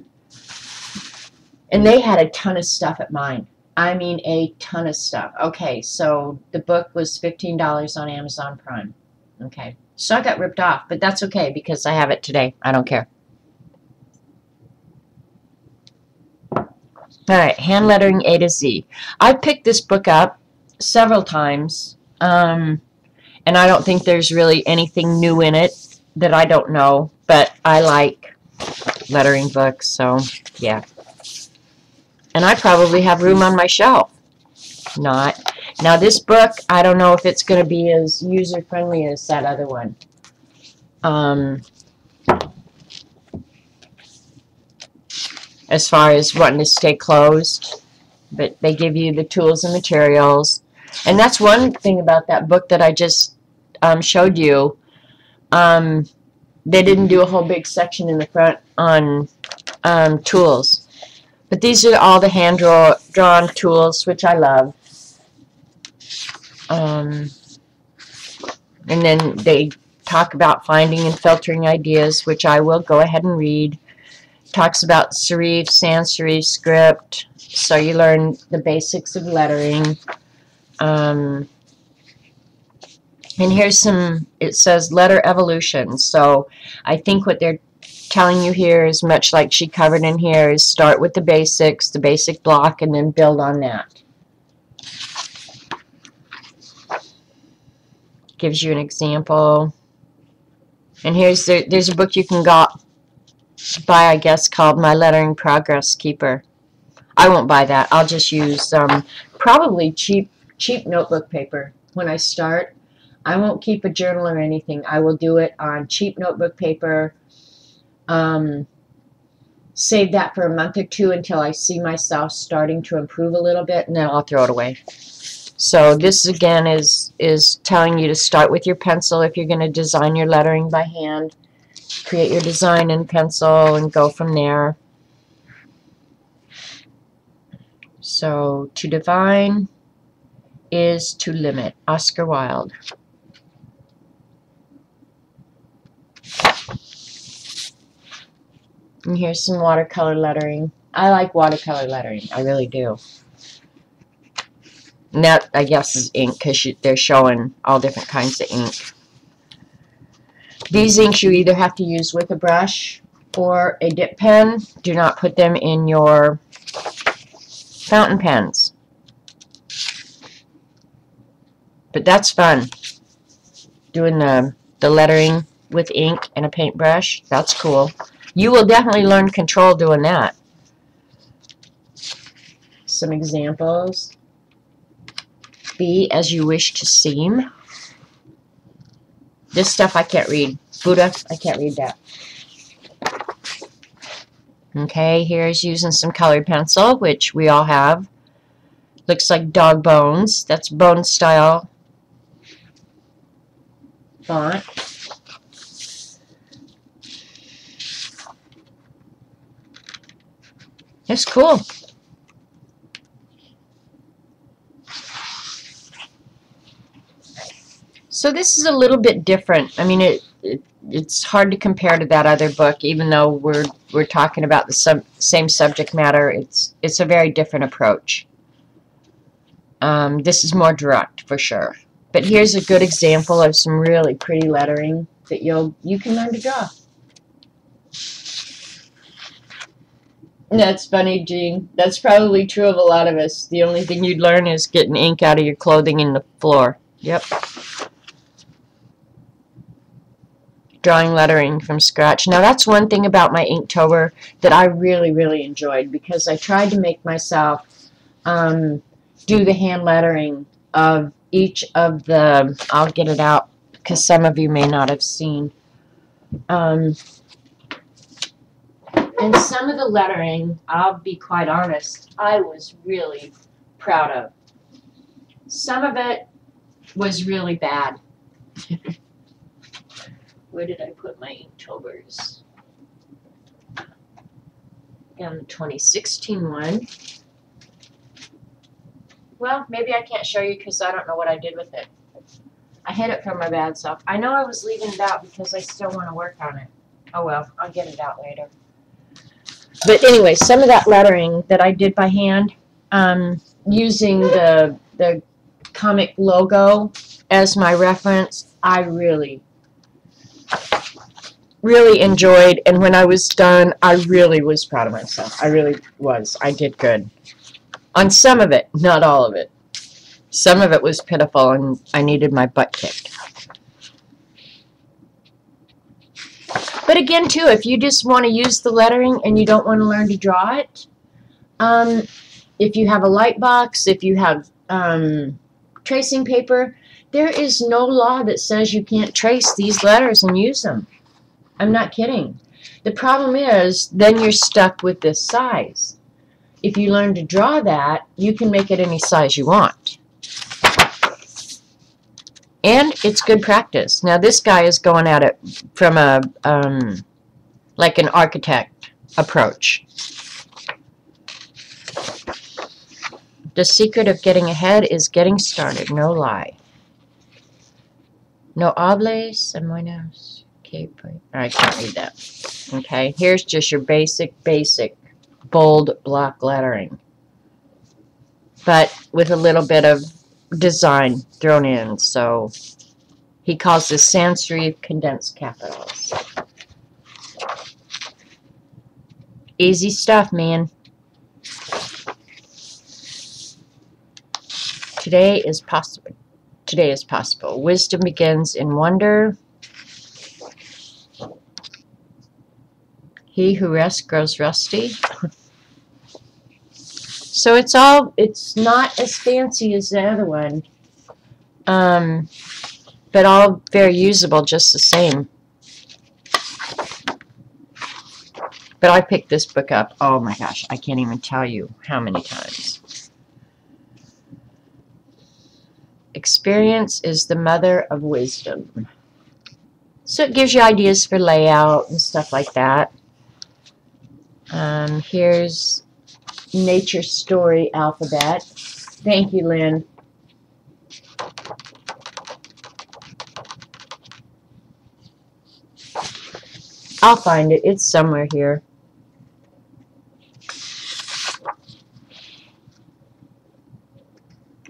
And they had a ton of stuff at mine. I mean, a ton of stuff. Okay, so the book was $15 on Amazon Prime. Okay, so I got ripped off, but that's okay because I have it today. I don't care. All right, Hand Lettering A to Z. I've picked this book up several times, and I don't think there's really anything new in it that I don't know, but I like lettering books, so yeah. And I probably have room on my shelf. not. Now this book, I don't know if it's going to be as user-friendly as that other one. As far as wanting to stay closed. But they give you the tools and materials. And that's one thing about that book that I just showed you. They didn't do a whole big section in the front on tools. But these are all the hand-drawn tools, which I love. And then they talk about finding and filtering ideas, which I will go ahead and read. Talks about serif, sans serif script, so you learn the basics of lettering. And here's some, it says letter evolution. So I think what they're telling you here is much like she covered in here, is start with the basics, the basic block, and then build on that. Gives you an example. And here's there's a book you can buy, I guess, called My Lettering Progress Keeper. I won't buy that. I'll just use probably cheap notebook paper when I start. I won't keep a journal or anything. I will do it on cheap notebook paper. Save that for a month or two until I see myself starting to improve a little bit, and then I'll throw it away. So this again is telling you to start with your pencil if you're going to design your lettering by hand. Create your design in pencil and go from there. So to divine is to limit. Oscar Wilde. And here's some watercolor lettering. I like watercolor lettering. I really do. And that, I guess, is ink because they're showing all different kinds of ink. These inks you either have to use with a brush or a dip pen. Do not put them in your fountain pens. But that's fun. Doing the lettering with ink and a paintbrush. That's cool. You will definitely learn control doing that. Some examples. Be as you wish to seem. This stuff I can't read. Buddha, I can't read that. Okay, here's using some colored pencil, which we all have. Looks like dog bones. That's bone style font. It's cool. So this is a little bit different. I mean, it's hard to compare to that other book, even though we're talking about the same subject matter. It's a very different approach. This is more direct for sure. But here's a good example of some really pretty lettering that you can learn to draw. That's funny, Jean. That's probably true of a lot of us. The only thing you'd learn is getting ink out of your clothing in the floor. Yep. Drawing lettering from scratch. Now that's one thing about my Inktober that I really, really enjoyed, because I tried to make myself do the hand lettering of each of the, I'll get it out because some of you may not have seen. And some of the lettering, I'll be quite honest, I was really proud of. Some of it was really bad. Where did I put my Inktober's? On the 2016 one. Well, maybe I can't show you because I don't know what I did with it. I hid it from my bad self. I know I was leaving it out because I still want to work on it. Oh well, I'll get it out later. But anyway, some of that lettering that I did by hand, using the comic logo as my reference, I really enjoyed, and when I was done, I really was proud of myself. I really was. I did good. On some of it, not all of it. Some of it was pitiful, and I needed my butt kicked. But again, too, if you just want to use the lettering and you don't want to learn to draw it, if you have a light box, if you have tracing paper, there is no law that says you can't trace these letters and use them. I'm not kidding. The problem is, then you're stuck with this size. If you learn to draw that, you can make it any size you want. And it's good practice. Now this guy is going at it from a, like an architect approach. The secret of getting ahead is getting started, no lie. No hables, buenos. Okay, I can't read that. Okay, here's just your basic bold block lettering, but with a little bit of design thrown in. So he calls this sans serif condensed capitals. Easy stuff, man. Today is possible. Today is possible. Wisdom begins in wonder. He who rests grows rusty. So it's not as fancy as the other one, but all very usable just the same. But I picked this book up, oh my gosh, I can't even tell you how many times. Experience is the mother of wisdom. So it gives you ideas for layout and stuff like that. Here's Nature Story Alphabet. Thank you, Lynn. I'll find it. It's somewhere here.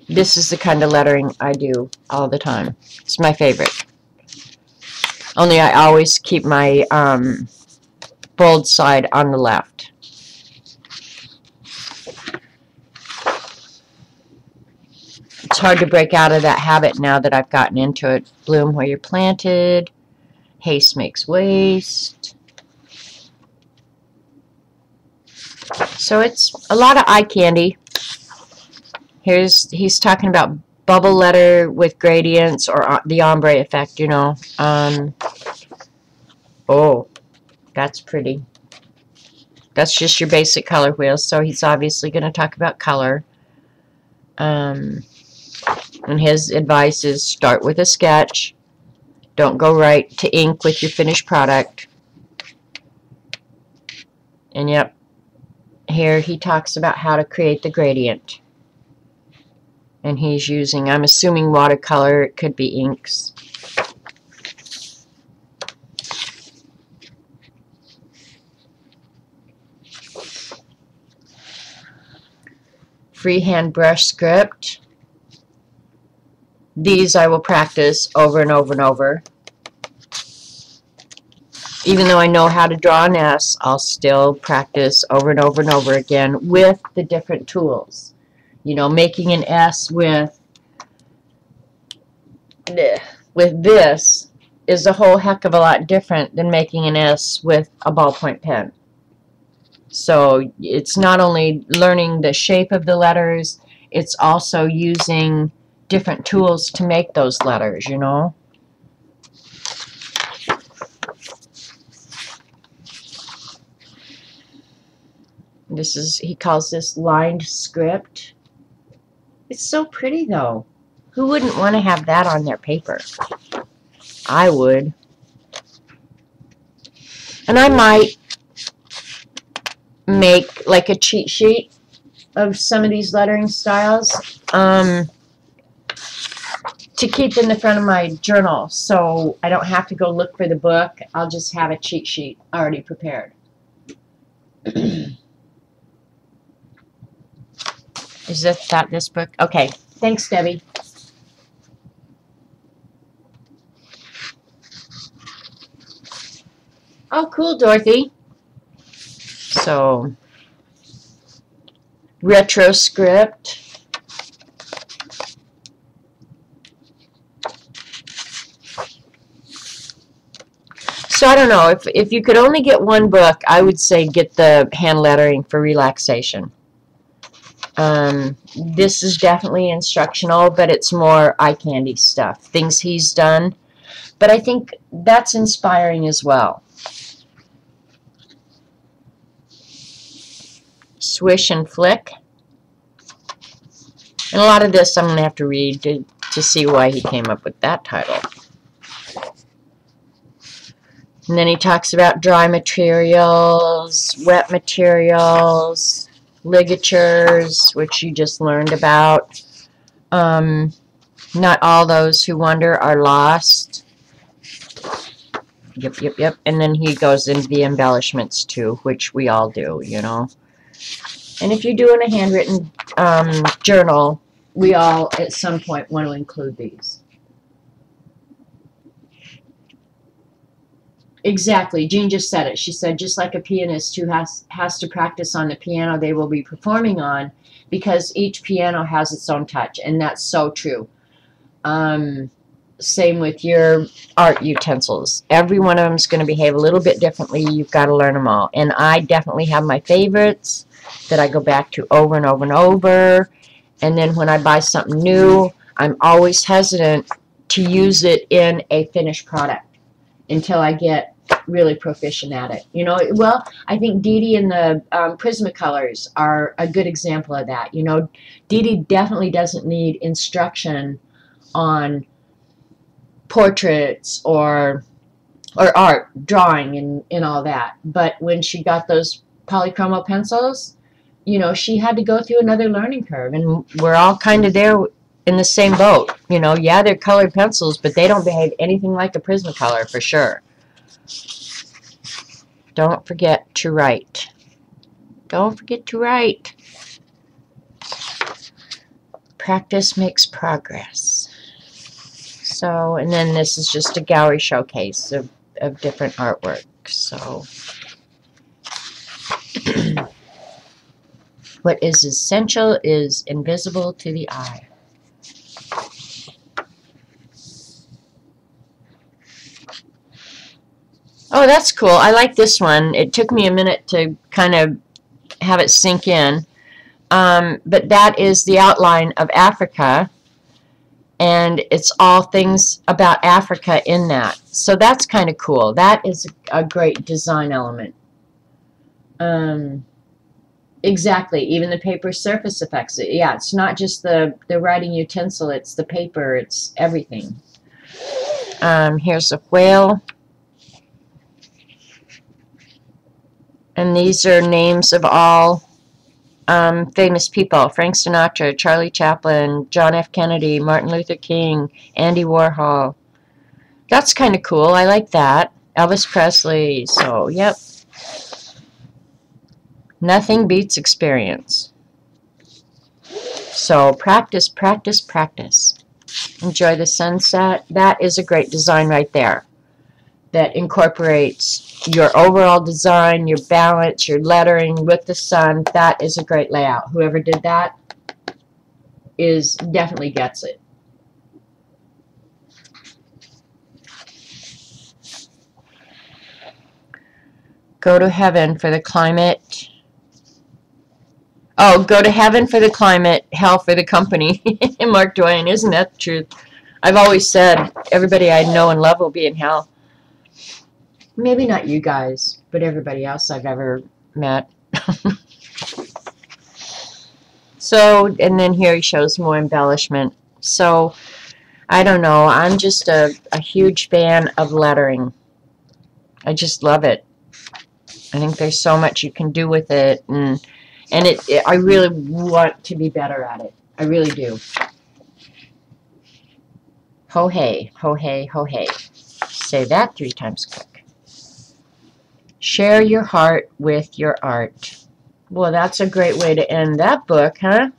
This is the kind of lettering I do all the time. It's my favorite. Only I always keep my bold side on the left. It's hard to break out of that habit now that I've gotten into it. Bloom where you're planted. Haste makes waste. So it's a lot of eye candy. He's talking about bubble letter with gradients or the ombre effect, you know. Oh, that's pretty. That's just your basic color wheel. So he's obviously going to talk about color. And his advice is start with a sketch. Don't go right to ink with your finished product. And yep, here he talks about how to create the gradient. And he's using, I'm assuming, watercolor. It could be inks. Freehand brush script. These I will practice over and over and over. Even though I know how to draw an S, I'll still practice over and over and over again with the different tools. You know, making an S with this is a whole heck of a lot different than making an S with a ballpoint pen. So it's not only learning the shape of the letters, it's also using different tools to make those letters, you know. This is, he calls this lined script. It's so pretty though. Who wouldn't want to have that on their paper? I would. And I might make like a cheat sheet of some of these lettering styles to keep in the front of my journal, so I don't have to go look for the book. I'll just have a cheat sheet already prepared. Is that this book? Okay. Thanks, Debbie. Oh, cool, Dorothy. So, retro script. So I don't know, if you could only get one book, I would say get the hand lettering for Relaxation. This is definitely instructional, but it's more eye candy stuff, things he's done. But I think that's inspiring as well. Swish and Flick. And a lot of this I'm going to have to read to see why he came up with that title. And then he talks about dry materials, wet materials, ligatures, which you just learned about. Not all those who wander are lost. Yep, yep, yep. And then he goes into the embellishments too, which we all do, you know. And if you're doing a handwritten journal, we all at some point want to include these. Exactly. Jean just said it. She said, just like a pianist who has to practice on the piano they will be performing on, because each piano has its own touch, and that's so true. Same with your art utensils. Every one of them is going to behave a little bit differently. You've got to learn them all. And I definitely have my favorites that I go back to over and over and over. And then when I buy something new, I'm always hesitant to use it in a finished product until I get really proficient at it. You know, well, I think Dee Dee and the Prismacolors are a good example of that. You know, Dee Dee definitely doesn't need instruction on portraits or art, drawing, and all that. But when she got those polychromo pencils, you know, she had to go through another learning curve, and we're all kind of there in the same boat. You know, yeah, they're colored pencils, but they don't behave anything like a Prismacolor for sure. Don't forget to write. Don't forget to write. Practice makes progress. So, and then this is just a gallery showcase of different artwork. So, what is essential is invisible to the eye. Oh, that's cool. I like this one. It took me a minute to kind of have it sink in. But that is the outline of Africa. And it's all things about Africa in that. So that's kind of cool. That is a great design element. Exactly. Even the paper surface effects. Yeah, it's not just the writing utensil. It's the paper. It's everything. Here's a whale. And these are names of all famous people. Frank Sinatra, Charlie Chaplin, John F. Kennedy, Martin Luther King, Andy Warhol. That's kind of cool. I like that. Elvis Presley. So, yep. Nothing beats experience. So, practice, practice, practice. Enjoy the sunset. That is a great design right there. That incorporates your overall design, your balance, your lettering with the sun. That is a great layout. Whoever did that definitely gets it. Go to heaven for the climate. Oh, go to heaven for the climate, hell for the company. Mark Twain, isn't that the truth? I've always said everybody I know and love will be in hell. Maybe not you guys, but everybody else I've ever met. So, and then here he shows more embellishment. So, I don't know. I'm just a huge fan of lettering. I just love it. I think there's so much you can do with it, and I really want to be better at it. I really do. Ho hey, ho hey, ho hey. Say that 3 times quick. Share your heart with your art. Well, that's a great way to end that book, huh?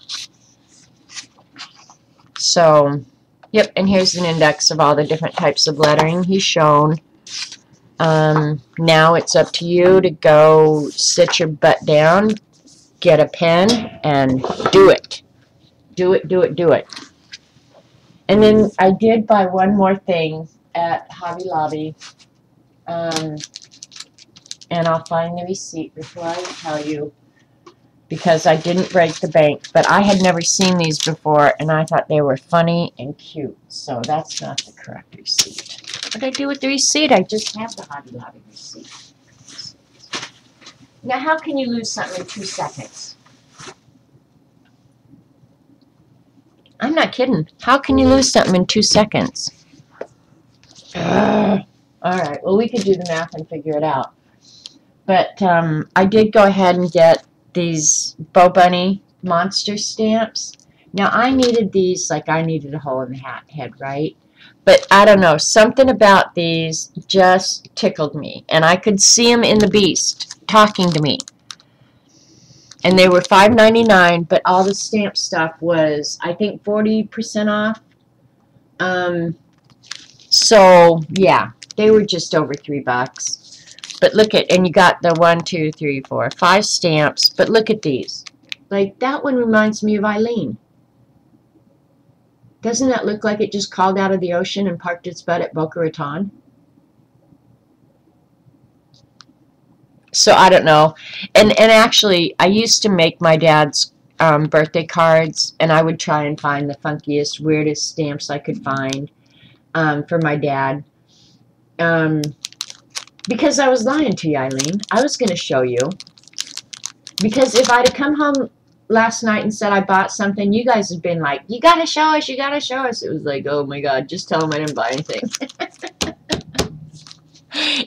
So, yep, and here's an index of all the different types of lettering he's shown. Now it's up to you to go sit your butt down, get a pen, and do it. Do it, do it, do it. And then I did buy one more thing at Hobby Lobby. And I'll find the receipt before I tell you. because I didn't break the bank, but I had never seen these before, and I thought they were funny and cute. So that's not the correct receipt. What did I do with the receipt? I just have the Hobby Lobby receipt. Now, how can you lose something in 2 seconds? I'm not kidding. How can you lose something in 2 seconds? All right, well, we could do the math and figure it out. But I did go ahead and get these Bo Bunny monster stamps. Now, I needed these like I needed a hole in the head, right? But I don't know, something about these just tickled me. And I could see them in the Beast talking to me. And they were $5.99, but all the stamp stuff was, I think, 40% off. So, yeah, they were just over $3. But look at, and you got the 1, 2, 3, 4, 5 stamps. But look at these. Like, that one reminds me of Eileen. Doesn't that look like it just crawled out of the ocean and parked its butt at Boca Raton? So, I don't know. And actually, I used to make my dad's birthday cards, and I would try and find the funkiest, weirdest stamps I could find for my dad. Because I was lying to you, Eileen. I was going to show you. Because if I'd have come home last night and said I bought something, you guys would have been like, you got to show us, you got to show us. It was like, oh my God, just tell them I didn't buy anything.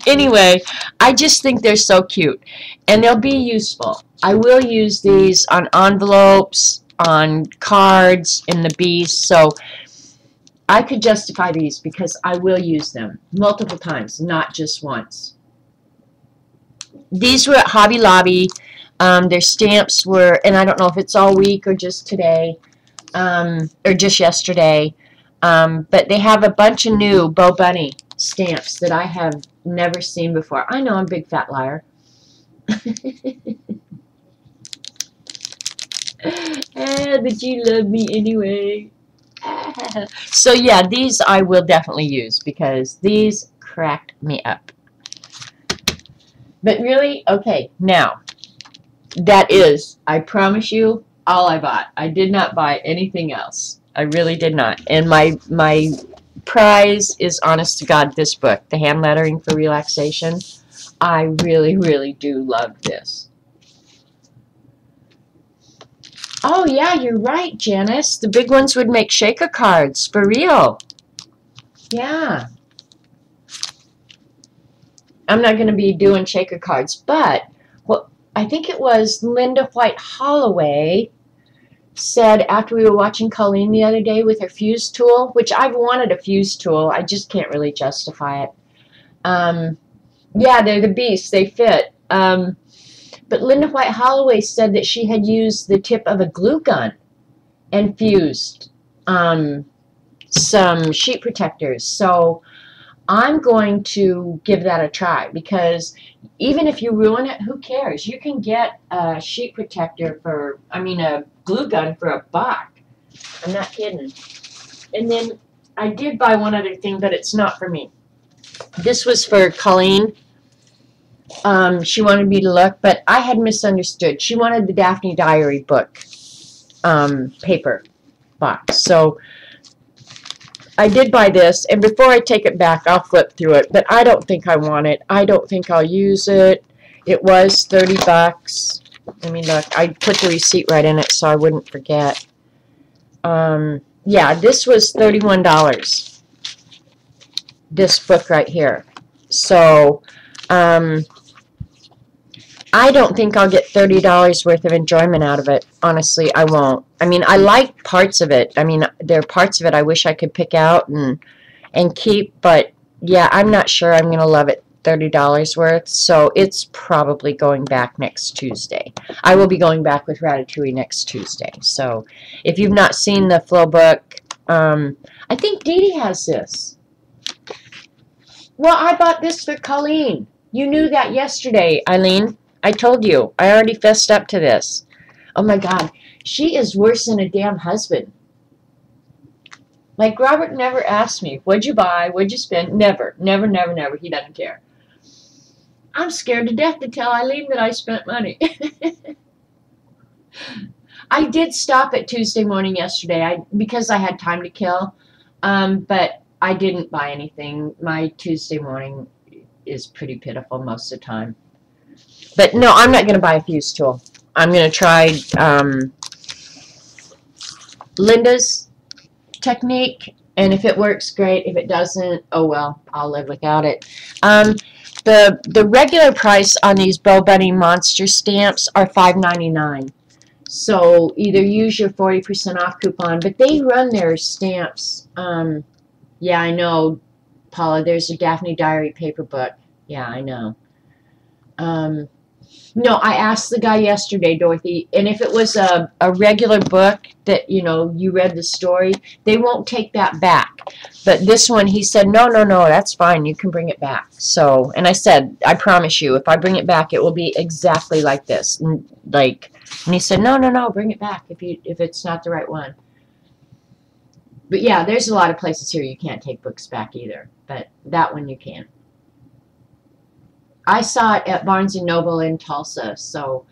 Anyway, I just think they're so cute. And they'll be useful. I will use these on envelopes, on cards, in the Beast. So I could justify these because I will use them multiple times, not just once. These were at Hobby Lobby. Their stamps were, and I don't know if it's all week or just today, or just yesterday, but they have a bunch of new Bo Bunny stamps that I have never seen before. I know I'm a big fat liar. But you love me anyway. So yeah, these I will definitely use because these cracked me up. But really, okay, now, that is, I promise you, all I bought. I did not buy anything else. I really did not. And my prize is, honest to God, this book, The Hand Lettering for Relaxation. I really, really do love this. Oh, yeah, you're right, Janice. The big ones would make shaker cards, for real. Yeah. I'm not going to be doing shaker cards, but well, I think it was Linda White Holloway said after we were watching Colleen the other day with her fuse tool, which I've wanted a fuse tool. I just can't really justify it. Yeah, they're the Beast. They fit. But Linda White Holloway said that she had used the tip of a glue gun and fused some sheet protectors. So I'm going to give that a try because even if you ruin it, who cares? You can get a sheet protector for, I mean, a glue gun for $1. I'm not kidding. And then I did buy one other thing, but it's not for me. This was for Colleen. She wanted me to look, but I had misunderstood. She wanted the Daphne Diary book paper box. So I did buy this, and before I take it back, I'll flip through it, but I don't think I want it. I don't think I'll use it. It was $30. Let me look. I put the receipt right in it so I wouldn't forget. Yeah, this was $31. This book right here. So, I don't think I'll get $30 worth of enjoyment out of it. Honestly, I won't. I mean, I like parts of it. I mean, there are parts of it I wish I could pick out and keep, but yeah, I'm not sure I'm going to love it $30 worth, so it's probably going back next Tuesday. I will be going back with Ratatouille next Tuesday. So if you've not seen the Flow book, I think Dee Dee has this. Well, I bought this for Colleen. You knew that yesterday, Eileen. I told you. I already fessed up to this. Oh, my God. She is worse than a damn husband. Like, Robert never asked me, what'd you buy? What'd you spend? Never. Never, never, never. He doesn't care. I'm scared to death to tell Eileen that I spent money. I did stop at Tuesday morning yesterday because I had time to kill, but I didn't buy anything. My Tuesday morning is pretty pitiful most of the time. But no, I'm not going to buy a fuse tool. I'm going to try Linda's technique, and if it works, great. If it doesn't, oh well, I'll live without it. The regular price on these Bow Bunny Monster stamps are $5.99. So either use your 40% off coupon, but they run their stamps. Yeah, I know, Paula, there's a Daphne Diary paper book. Yeah, I know. No, I asked the guy yesterday, Dorothy, and if it was a regular book that, you know, you read the story, they won't take that back. But this one, he said, no, that's fine. You can bring it back. So, and I said, I promise you, if I bring it back, it will be exactly like this. And he said, no, bring it back if it's not the right one. But yeah, there's a lot of places here you can't take books back either. But that one you can. I saw it at Barnes & Noble in Tulsa, so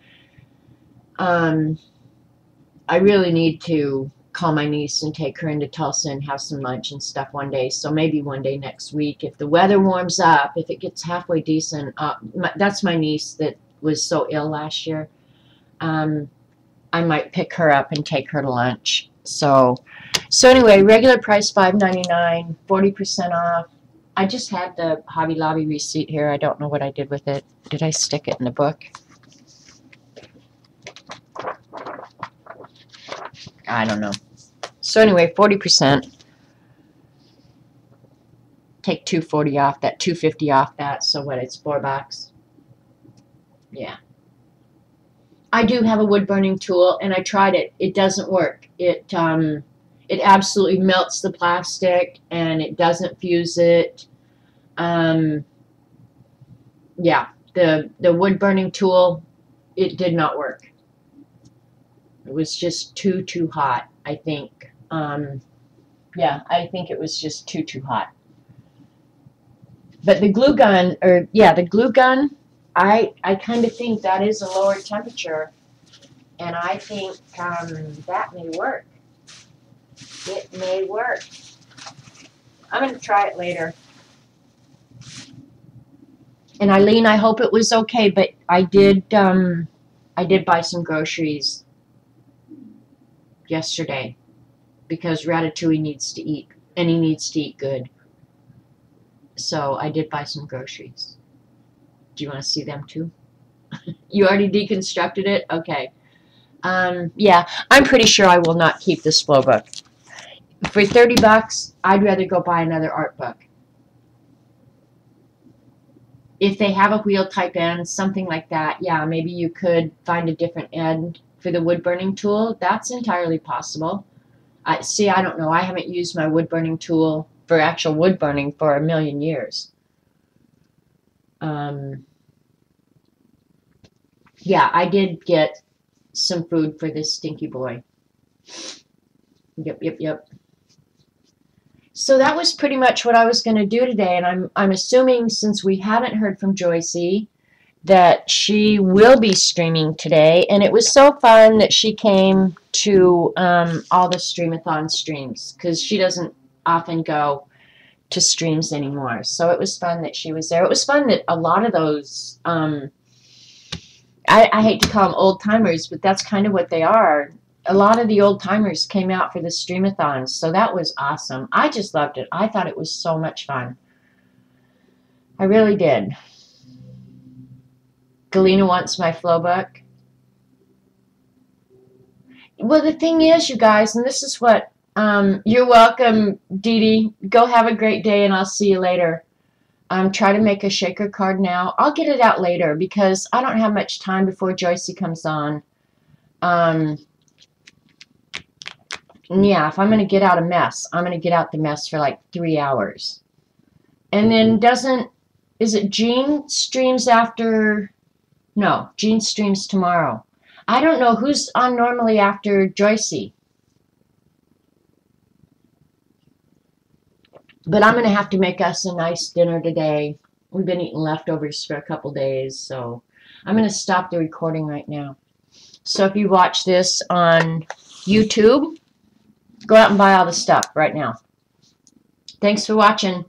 I really need to call my niece and take her into Tulsa and have some lunch and stuff one day. So maybe one day next week, if the weather warms up, if it gets halfway decent. That's my niece that was so ill last year. I might pick her up and take her to lunch. So anyway, regular price $5.99, 40% off. I just had the Hobby Lobby receipt here. I don't know what I did with it. Did I stick it in the book? I don't know. So anyway, 40%. Take $240 off that, $250 off that. So what? It's $4. Yeah. I do have a wood burning tool, and I tried it. It doesn't work. It absolutely melts the plastic, and it doesn't fuse it. Yeah, the wood burning tool, it did not work. It was just too hot, I think. Yeah, I think it was just too hot. But the glue gun, I kind of think that is a lower temperature, and I think that may work. It may work. I'm going to try it later. And Eileen, I hope it was okay, but I did buy some groceries yesterday because Ratatouille needs to eat, and he needs to eat good. So I did buy some groceries. Do you want to see them too? You already deconstructed it? Okay. Yeah, I'm pretty sure I will not keep this flow book. For $30, I'd rather go buy another art book. If they have a wheel type end, something like that, yeah, maybe you could find a different end for the wood burning tool. That's entirely possible. I don't know. I haven't used my wood burning tool for actual wood burning for a million years. Yeah, I did get some food for this stinky boy. Yep. So that was pretty much what I was going to do today, and I'm assuming, since we hadn't heard from Joycey, that she will be streaming today. And it was so fun that she came to all the Streamathon streams, because she doesn't often go to streams anymore. So it was fun that she was there. It was fun that a lot of those, I hate to call them old timers, but that's kind of what they are. A lot of the old timers came out for the Streamathons, so that was awesome. I just loved it. I thought it was so much fun. I really did. Galena wants my flow book. Well, the thing is, you guys, and this is what, you're welcome, Dee Dee. Go have a great day, and I'll see you later. Try to make a shaker card now. I'll get it out later because I don't have much time before Joycey comes on. Yeah, if I'm going to get out a mess, I'm going to get out the mess for like 3 hours. And then is it Jean streams after? No, Jean streams tomorrow. I don't know who's on normally after Joycey. But I'm going to have to make us a nice dinner today. We've been eating leftovers for a couple days, so I'm going to stop the recording right now. So if you watch this on YouTube, go out and buy all the stuff right now. Thanks for watching.